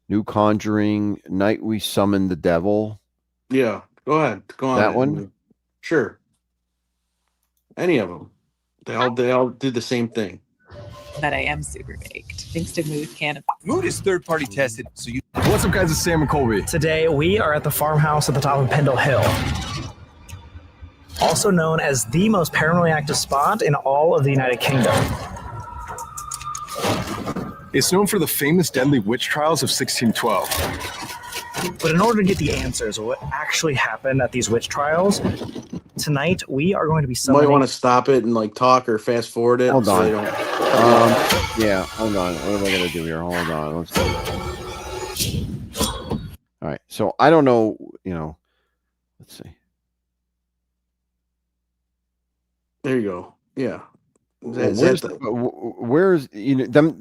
New Conjuring, Night We Summon the Devil. Yeah, go ahead. Go on. That one? Sure. Any of them. They all do the same thing. But I am super baked. Thanks to Mood Canopy. Mood is third-party tested, so you... What's up, guys? It's Sam and Colby. Today, we are at the farmhouse at the top of Pendle Hill. Also known as the most paranormally active spot in all of the United Kingdom. It's known for the famous deadly witch trials of 1612. But in order to get the answers of what actually happened at these witch trials, tonight we are going to be summoning... You might want to stop it and talk or fast forward it. Hold on. Yeah, hold on. What am I going to do here? Hold on. Let's go. All right. So I don't know, let's see. There you go. Yeah. Where's them?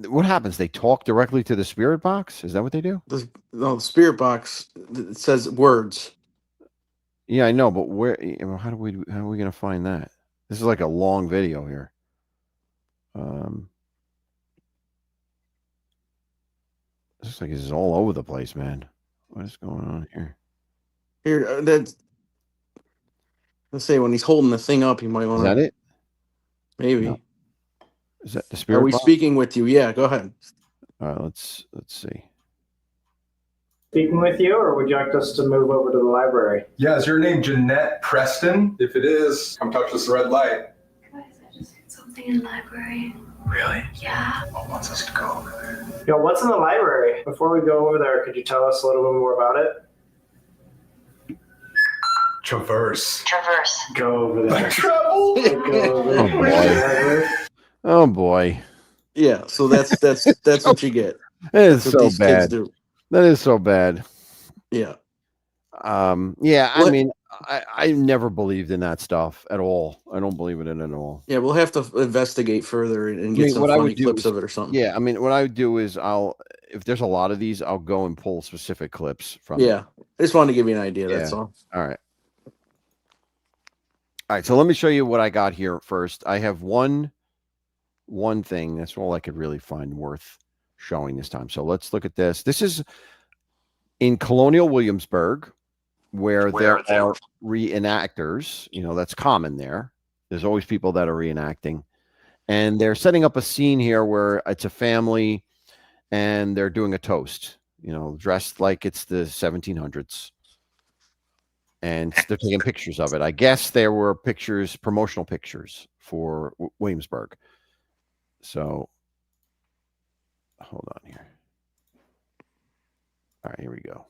What happens? They talk directly to the spirit box. Is that what they do? The spirit box. It says words. Yeah, I know, but where? How are we going to find that? This is like a long video here. It looks like this is all over the place, man. What is going on here? Here, that's Let's say when he's holding the thing up, you might want Is to. that it? Maybe. No. Is that the Are spirit we box? speaking with you? Yeah, go ahead. All right, let's see. Speaking with you, or would you like us to move over to the library? Yeah, is your name Jeanette Preston? If it is, come touch this red light. Guys, I just hit something in the library. Really? Yeah. What wants us to go over there? Yo, what's in the library? Before we go over there, could you tell us a little bit more about it? Traverse. Go over there. Travel. Go over Oh, there. boy. Oh boy, Yeah, so that's what you get. that is That's what so these kids bad. do. That is so bad. Yeah. Yeah, I What- mean, I never believed in that stuff at all. I don't believe in it at all. Yeah, we'll have to investigate further and I get mean, some what I funny would do clips is, of it or something. yeah, I mean, what I would do is if there's a lot of these, I'll go and pull specific clips from it. Yeah. I just wanted to give you an idea, Yeah. that's all. All right. All right, so let me show you what I got here first. I have one thing. That's all I could really find worth showing this time. So let's look at this. This is in Colonial Williamsburg, where there are reenactors. You know, that's common there. There's always people that are reenacting. And they're setting up a scene here where it's a family and they're doing a toast, you know, dressed like it's the 1700s. And they're taking pictures of it. I guess there were pictures, promotional pictures for Williamsburg. So hold on here. All right, here we go.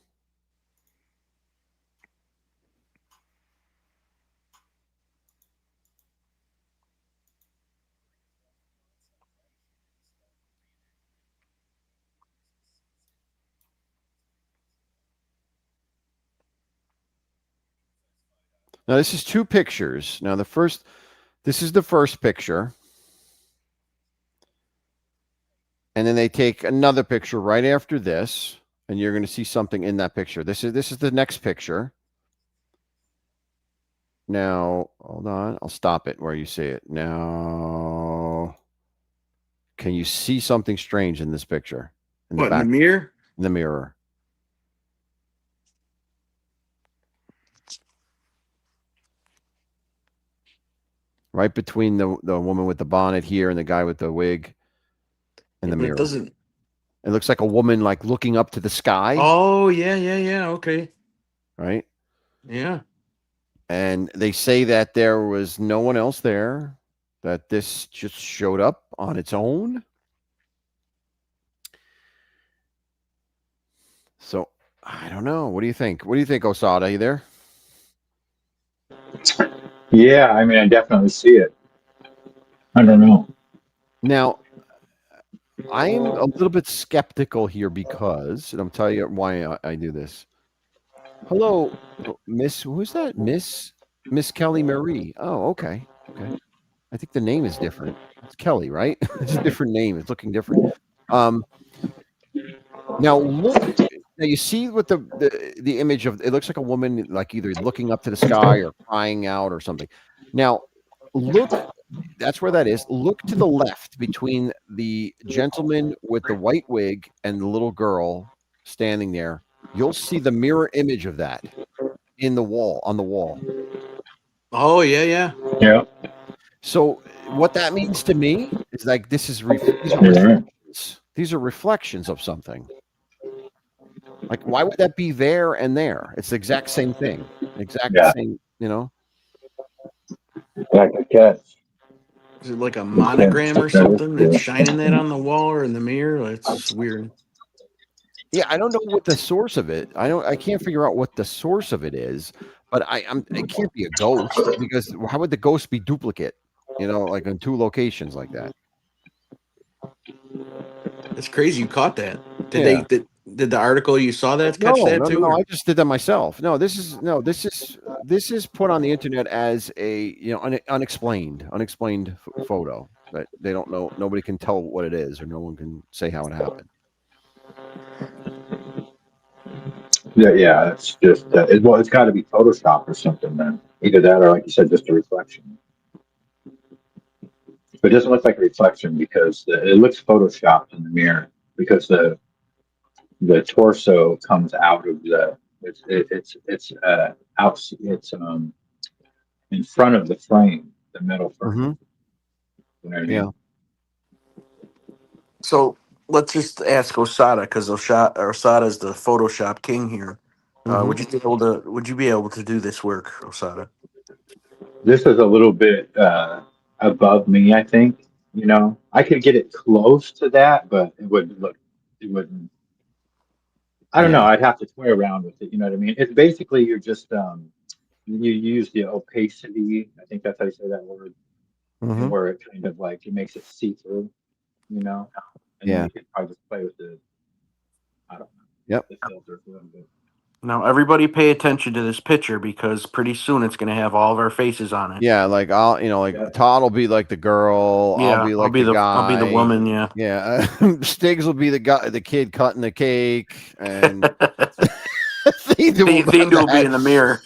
Now, this is two pictures. Now, this is the first picture. And then they take another picture right after this, and you're going to see something in that picture. This is the next picture. Now, hold on. I'll stop it where you see it. Now, can you see something strange in this picture? In In the mirror? In the mirror. Right between the woman with the bonnet here and the guy with the wig and the mirror. It looks like a woman like looking up to the sky. Oh, yeah. Okay. Right? Yeah. And they say that there was no one else there, that this just showed up on its own. So, I don't know. What do you think? What do you think, Osada? Are you there? Yeah, I mean, I definitely see it. I don't know. Now, I'm a little bit skeptical here because, and I'll tell you why I do this. Hello, Miss, who's that? Miss Kelly Marie. Oh, okay. Okay. I think the name is different. It's Kelly, right? It's a different name. It's looking different. Now look. Now you see what the image of it looks like a woman like either looking up to the sky or crying out or something. Now look, that's where that is. Look to the left between the gentleman with the white wig and the little girl standing there. You'll see the mirror image of that in the wall, on the wall. Oh, yeah. Yeah. So what that means to me is like these are reflections of something. Like, why would that be there and there? It's the exact same thing. Same, you know? Like a cat. Is it like a monogram or something that's shining that on the wall or in the mirror? It's weird. Yeah, I don't know what the source of it. I can't figure out what the source of it is, but it can't be a ghost because how would the ghost be duplicate? You know, like in two locations like that. It's crazy you caught that. Did the article you saw that catch that too? No, I just did that myself. No, this is put on the internet as a unexplained photo that they don't know. Nobody can tell what it is, or no one can say how it happened. Yeah, it's just it's got to be Photoshop or something. Then either that or, like you said, just a reflection. But it doesn't look like a reflection because it looks photoshopped in the mirror because the torso comes out of the in front of the frame, the metal frame. Mm-hmm. You know what I Yeah. mean? So let's just ask Osada, because Osada is the Photoshop king here. Mhm. Would you be able to do this work, Osada? This is a little bit above me, I think. You know, I could get it close to that, but it wouldn't. I don't know. Yeah. I'd have to toy around with it. You know what I mean? It's basically you're just you use the opacity. I think that's how you say that word, and Mhm. where it kind of like it makes it see through. You know, and then Yeah. you could probably just play with the I don't know Yep. the filters a little bit. Now, everybody pay attention to this picture because pretty soon it's going to have all of our faces on it. Yeah, like like Yeah. Todd will be like the girl, I'll Yeah, be like the I'll be the guy. woman. Yeah. Yeah, Stiggs will be the kid cutting the cake, and Theda will Thing have to the will be hat. in the mirror.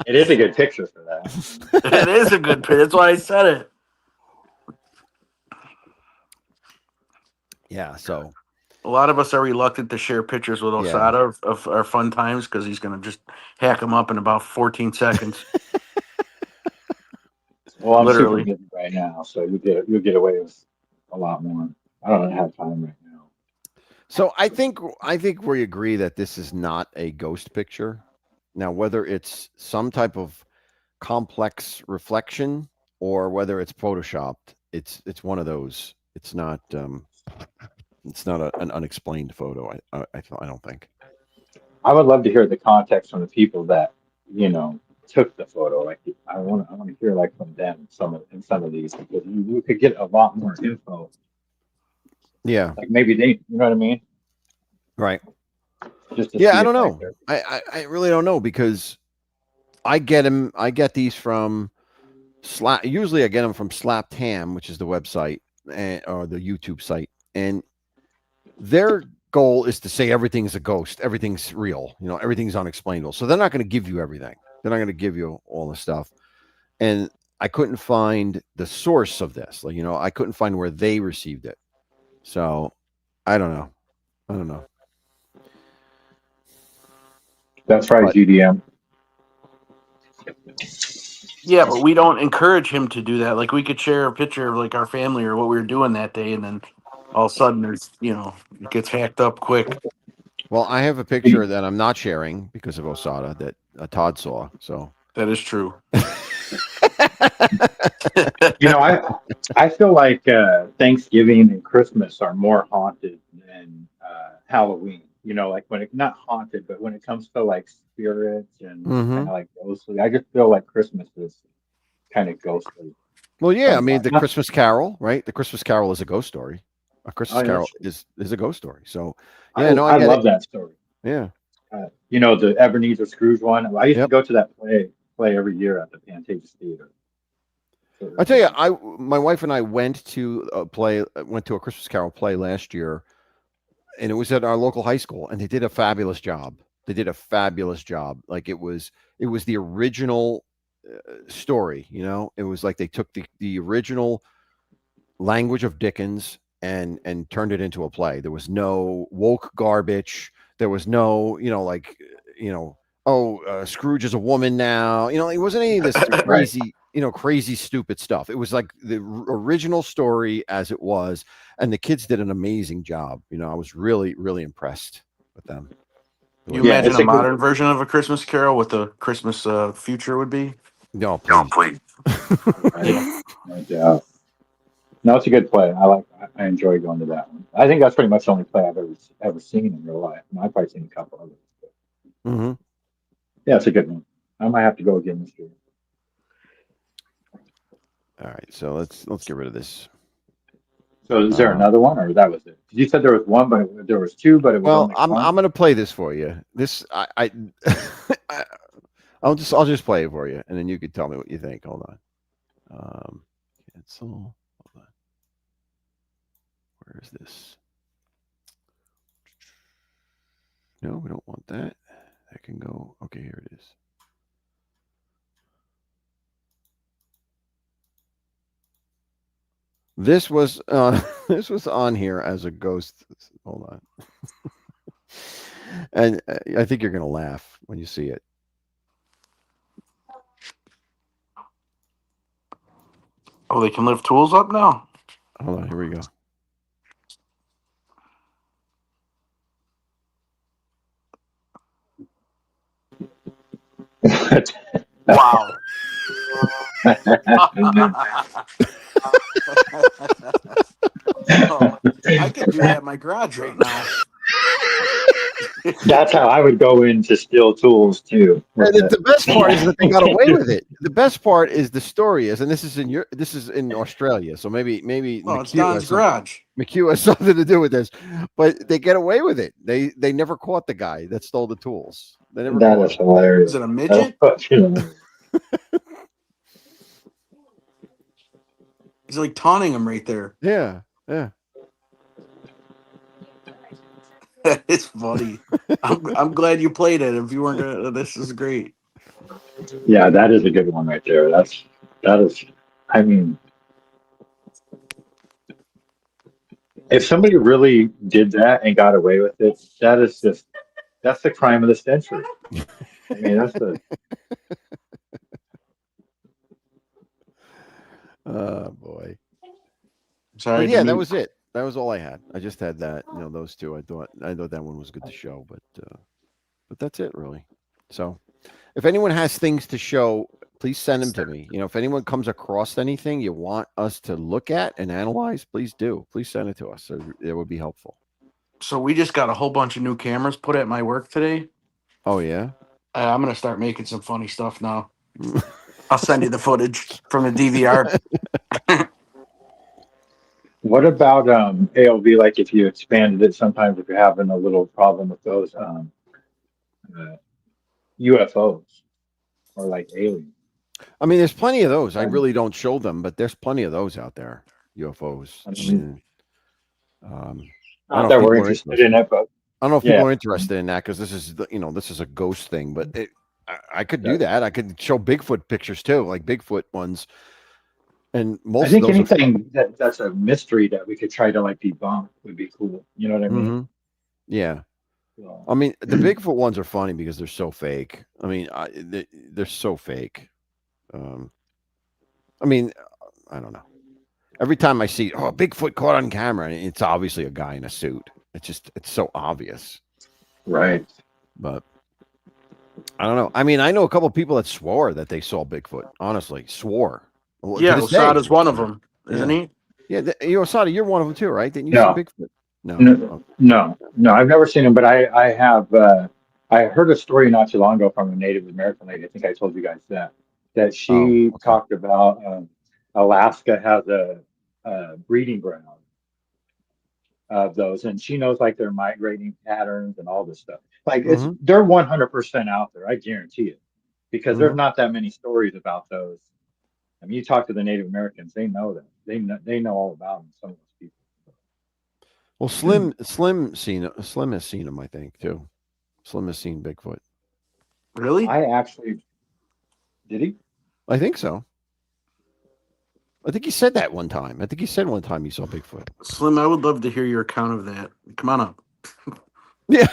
It is a good picture for that. It is a good picture. That's why I said it. Yeah, so A lot of us are reluctant to share pictures with yeah. Osada of our fun times because he's going to just hack them up in about 14 seconds. Well, I'm super Literally. busy right now, so you'll get away with a lot more. I don't have time right now. So I think we agree that this is not a ghost picture. Now, whether it's some type of complex reflection or whether it's photoshopped, it's one of those. It's not an unexplained photo. I don't think. I would love to hear the context from the people that took the photo. Like I want to hear like from them some of these because you could get a lot more info. Yeah. Like maybe they, you know what I mean, Right. just to Yeah. see I if don't like know. they're I really don't know because I get these from Slap. Usually, I get them from Slapped Ham, which is the website or the YouTube site, and their goal is to say everything's a ghost, everything's real, everything's unexplainable. So they're not going to give you everything. They're not going to give you all the stuff. And I couldn't find the source of this. Like, I couldn't find where they received it. So I don't know. I don't know. that's right, But GDM. Yeah, but we don't encourage him to do that. Like, we could share a picture of like our family or what we were doing that day, and then all of a sudden it gets hacked up quick. well, I have a picture that I'm not sharing because of Osada that Todd saw. So That is true. You know, I feel like Thanksgiving and Christmas are more haunted than Halloween. You know, like when it not haunted, but when it comes to like spirits and kind hmm of like ghostly, I just feel like Christmas is kind of ghostly well, yeah, I mean sometimes. the Christmas Carol, right? The Christmas Carol is a ghost story. A Oh, Christmas yeah, that's Carol true. is a ghost story. So yeah, no, I I get it. love that story. Yeah. You know, the Ebenezer Scrooge one. I used to Yep. go to that play every year at the Pantages Theater. So it I was, tell you, my wife and I went to a Christmas Carol play last year, and it was at our local high school, and they did a fabulous job. They did a fabulous job. Like it was the original story. It was like they took the original language of Dickens and turned it into a play. There was no woke garbage. There was no, you know, Scrooge is a woman now. It wasn't any of this right. crazy, crazy stupid stuff. It was like the original story as it was, and the kids did an amazing job. I was really, really impressed with them. The You way they Yeah, imagine did a it's a it. good. modern version of a Christmas Carol, what the Christmas future would be? No, Oh, please. please. Right. No doubt. No, it's a good play. I enjoy going to that one. I think that's pretty much the only play I've ever seen in real life. And I've probably seen a couple others. But hmm yeah, it's a good one. I might have to go again this year. All right, so let's get rid of this. So is there Uh, another one, or that was it? You said there was one, but there was two, but it was well, only I'm one. I'm gonna play this for you. This I I'll just play it for you, and then you can tell me what you think. Hold on. Cancel. Hold on. Where is this? No, we don't want that. That can go. Okay, here it is. This was this was on here as a ghost. Hold on. And I think you're gonna laugh when you see it. Oh, they can lift tools up now? Hold on, here we go. Wow. Oh, I could do that in my garage right now. That's how I would go into steel tools too. And the best part is that they got away with it. The best part is the story is, and this is in Australia, so maybe Oh, it's McHugh Don's garage. has something to do with this, but they get away with it. They never caught the guy that stole the tools. They never That caught is him. hilarious. Is it a midget? He's like taunting him right there. Yeah. It's funny. I'm glad you played it. If you weren't gonna, this is great. Yeah, that is a good one right there. That is. I mean, if somebody really did that and got away with it, that's the crime of the century. I mean, that's the. Oh boy. Sorry. But yeah, that was it. That was all I had. I just had that, those two. I thought that one was good to show, but that's it really. So, if anyone has things to show, please send them to me. If anyone comes across anything you want us to look at and analyze, please do. Please send it to us. It would be helpful. So we just got a whole bunch of new cameras put at my work today. Oh yeah. I'm gonna start making some funny stuff now. I'll send you the footage from the DVR. What about ALV? Like if you expanded it, sometimes if you're having a little problem with those UFOs or like aliens. I mean, there's plenty of those. I really don't show them, but there's plenty of those out there. UFOs. I mean, I don't not know that if we're people are interested in it, but I don't know if people are interested in that because this is a ghost thing. But I could do that. I could show Bigfoot pictures too, like Bigfoot ones. And most I think of those anything that's a mystery that we could try to like debunk would be cool. You know what I mean? Yeah. So, I mean, the Bigfoot ones are funny because they're so fake. I mean, they're so fake. I mean, I don't know. Every time I see, Bigfoot caught on camera, and it's obviously a guy in a suit. It's so obvious. right. But I don't know. I mean, I know a couple of people that swore that they saw Bigfoot. Honestly, swore. Well, Yeah, to this day. Osada's one of them, isn't he? Yeah, Osada, you're one of them too, right? Didn't you No. see Bigfoot? No. No. I've never seen him, but I have. I heard a story not too long ago from a Native American lady. I think I told you guys that she talked about Alaska has a breeding ground of those, and she knows like their migrating patterns and all this stuff. Like they're 100% out there. I guarantee it, because there's not that many stories about those. I mean, you talk to the Native Americans, they know that. They know all about them. Some of those people. Well, Slim has seen him, I think, too. Slim has seen Bigfoot. Really? Did he? I think so. I think he said that one time. I think he said one time he saw Bigfoot. Slim, I would love to hear your account of that. Come on up. Yeah.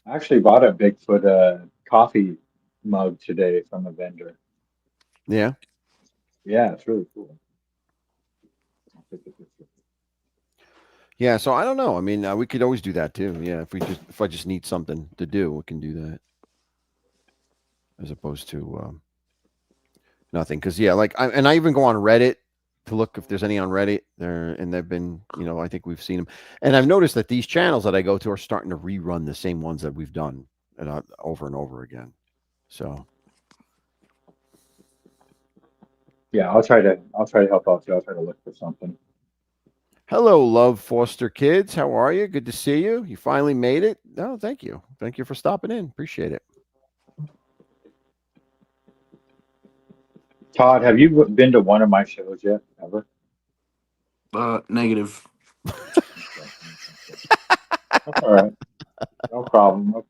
I actually bought a Bigfoot coffee mug today from a vendor. Yeah. Yeah, it's really cool. Yeah, so I don't know. I mean, we could always do that too. Yeah, if I just need something to do, we can do that, as opposed to nothing. Because I even go on Reddit to look if there's any on Reddit there, and they've been, I think we've seen them, and I've noticed that these channels that I go to are starting to rerun the same ones that we've done over and over again. So. Yeah, I'll try to help out too. I'll try to look for something. Hello, love foster kids. How are you? Good to see you. You finally made it. Oh, thank you. Thank you for stopping in. Appreciate it. Todd, have you been to one of my shows yet? Ever? Negative. That's all right. No problem.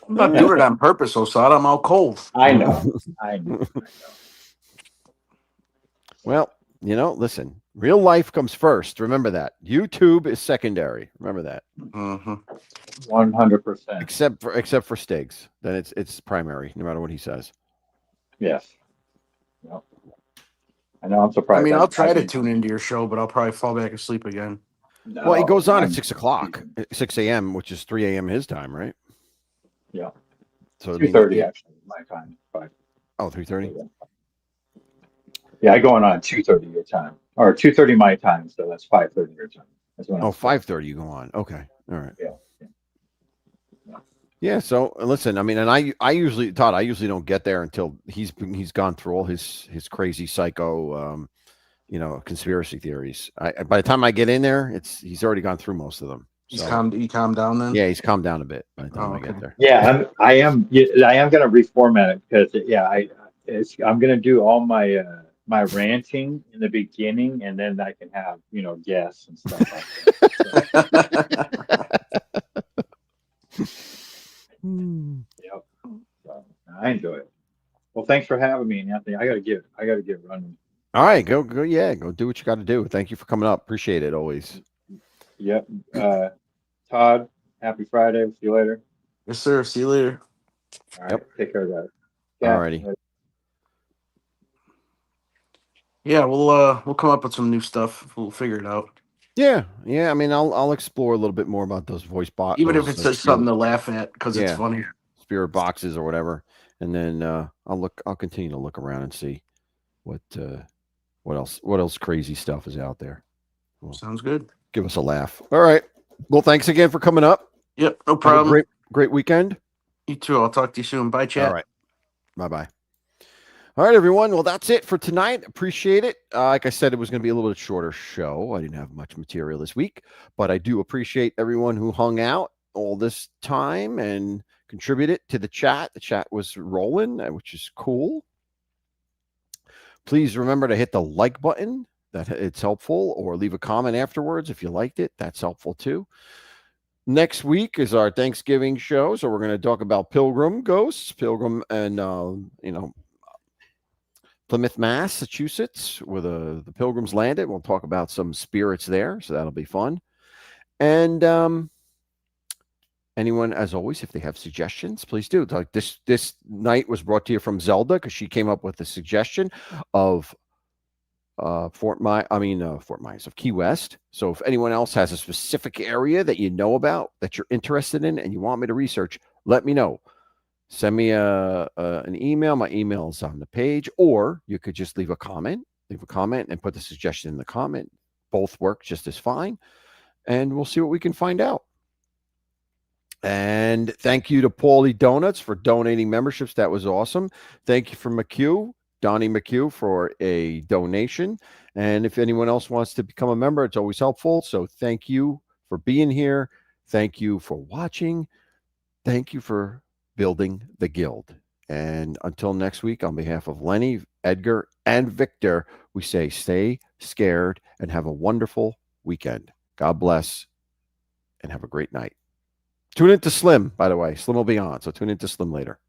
I'm not doing it on purpose, Osada. I'm out cold. I know. Well, listen, real life comes first. Remember that. YouTube is secondary. Remember that. 100%. Except for Stiggs. Then it's primary, no matter what he says. Yes. Yep. I know. I'm surprised. I mean, I'll try to haven't- tune into your show, but I'll probably fall back asleep again. No, Well, he goes on I'm- at 6 o'clock, 6 a.m., which is 3 a.m. his time, right? Yeah. So 2:30 actually, my time. But 3:30. yeah, I go on 2:30 your time, or 2:30 my time, so that's 5:30 your time. That's when I'm 5:30 you go on. Okay, all right. Yeah. Yeah. So listen, I mean, and I usually, Todd, I usually don't get there until he's gone through all his crazy psycho, conspiracy theories. By the time I get in there, he's already gone through most of them. He calmed down then. Yeah, he's calmed down a bit by the time I get there. Yeah, I am going to reformat it because I'm going to do all my my ranting in the beginning, and then I can have guests and stuff like that. Yep. So, I enjoy it. Well, thanks for having me, Anthony. I gotta get running. All right, go do what you got to do. Thank you for coming up. Appreciate it always. Yep. Todd, happy Friday. See you later. Yes, sir. See you later. All right. Take care, guys. All righty. Yeah, we'll come up with some new stuff. We'll figure it out. Yeah. I mean, I'll explore a little bit more about those voice boxes, even if it's just something to laugh at because it's funny. Spirit boxes or whatever, and then I'll continue to look around and see what else crazy stuff is out there. Well, sounds good. Give us a laugh. All right. Well, thanks again for coming up. Yep, no problem. Have a great weekend. You too. I'll talk to you soon. Bye, chat. All right. Bye-bye. All right, everyone. Well, that's it for tonight. Appreciate it. Like I said, it was going to be a little bit shorter show. I didn't have much material this week, but I do appreciate everyone who hung out all this time and contributed to the chat. The chat was rolling, which is cool. Please remember to hit the like button. That it's helpful, or leave a comment afterwards if you liked it. That's helpful too. Next week is our Thanksgiving show, so we're going to talk about Pilgrim ghosts, Pilgrim and Plymouth, Massachusetts, where the Pilgrims landed. We'll talk about some spirits there, so that'll be fun. And anyone, as always, if they have suggestions, please do. Like this night was brought to you from Zelda because she came up with the suggestion of Fort Myers of Key West. So if anyone else has a specific area that you know about that you're interested in and you want me to research, let me know. Send me an email. My email is on the page, or you could just leave a comment and put the suggestion in the comment. Both work just as fine, and we'll see what we can find out. And thank you to Paulie Donuts for donating memberships. That was awesome. Thank you for Donnie McHugh, for a donation. And if anyone else wants to become a member, it's always helpful. So thank you for being here. Thank you for watching. Thank you for building the Guild. And until next week, on behalf of Lenny, Edgar, and Victor, we say stay scared and have a wonderful weekend. God bless and have a great night. Tune into Slim, by the way. Slim will be on, so tune into Slim later.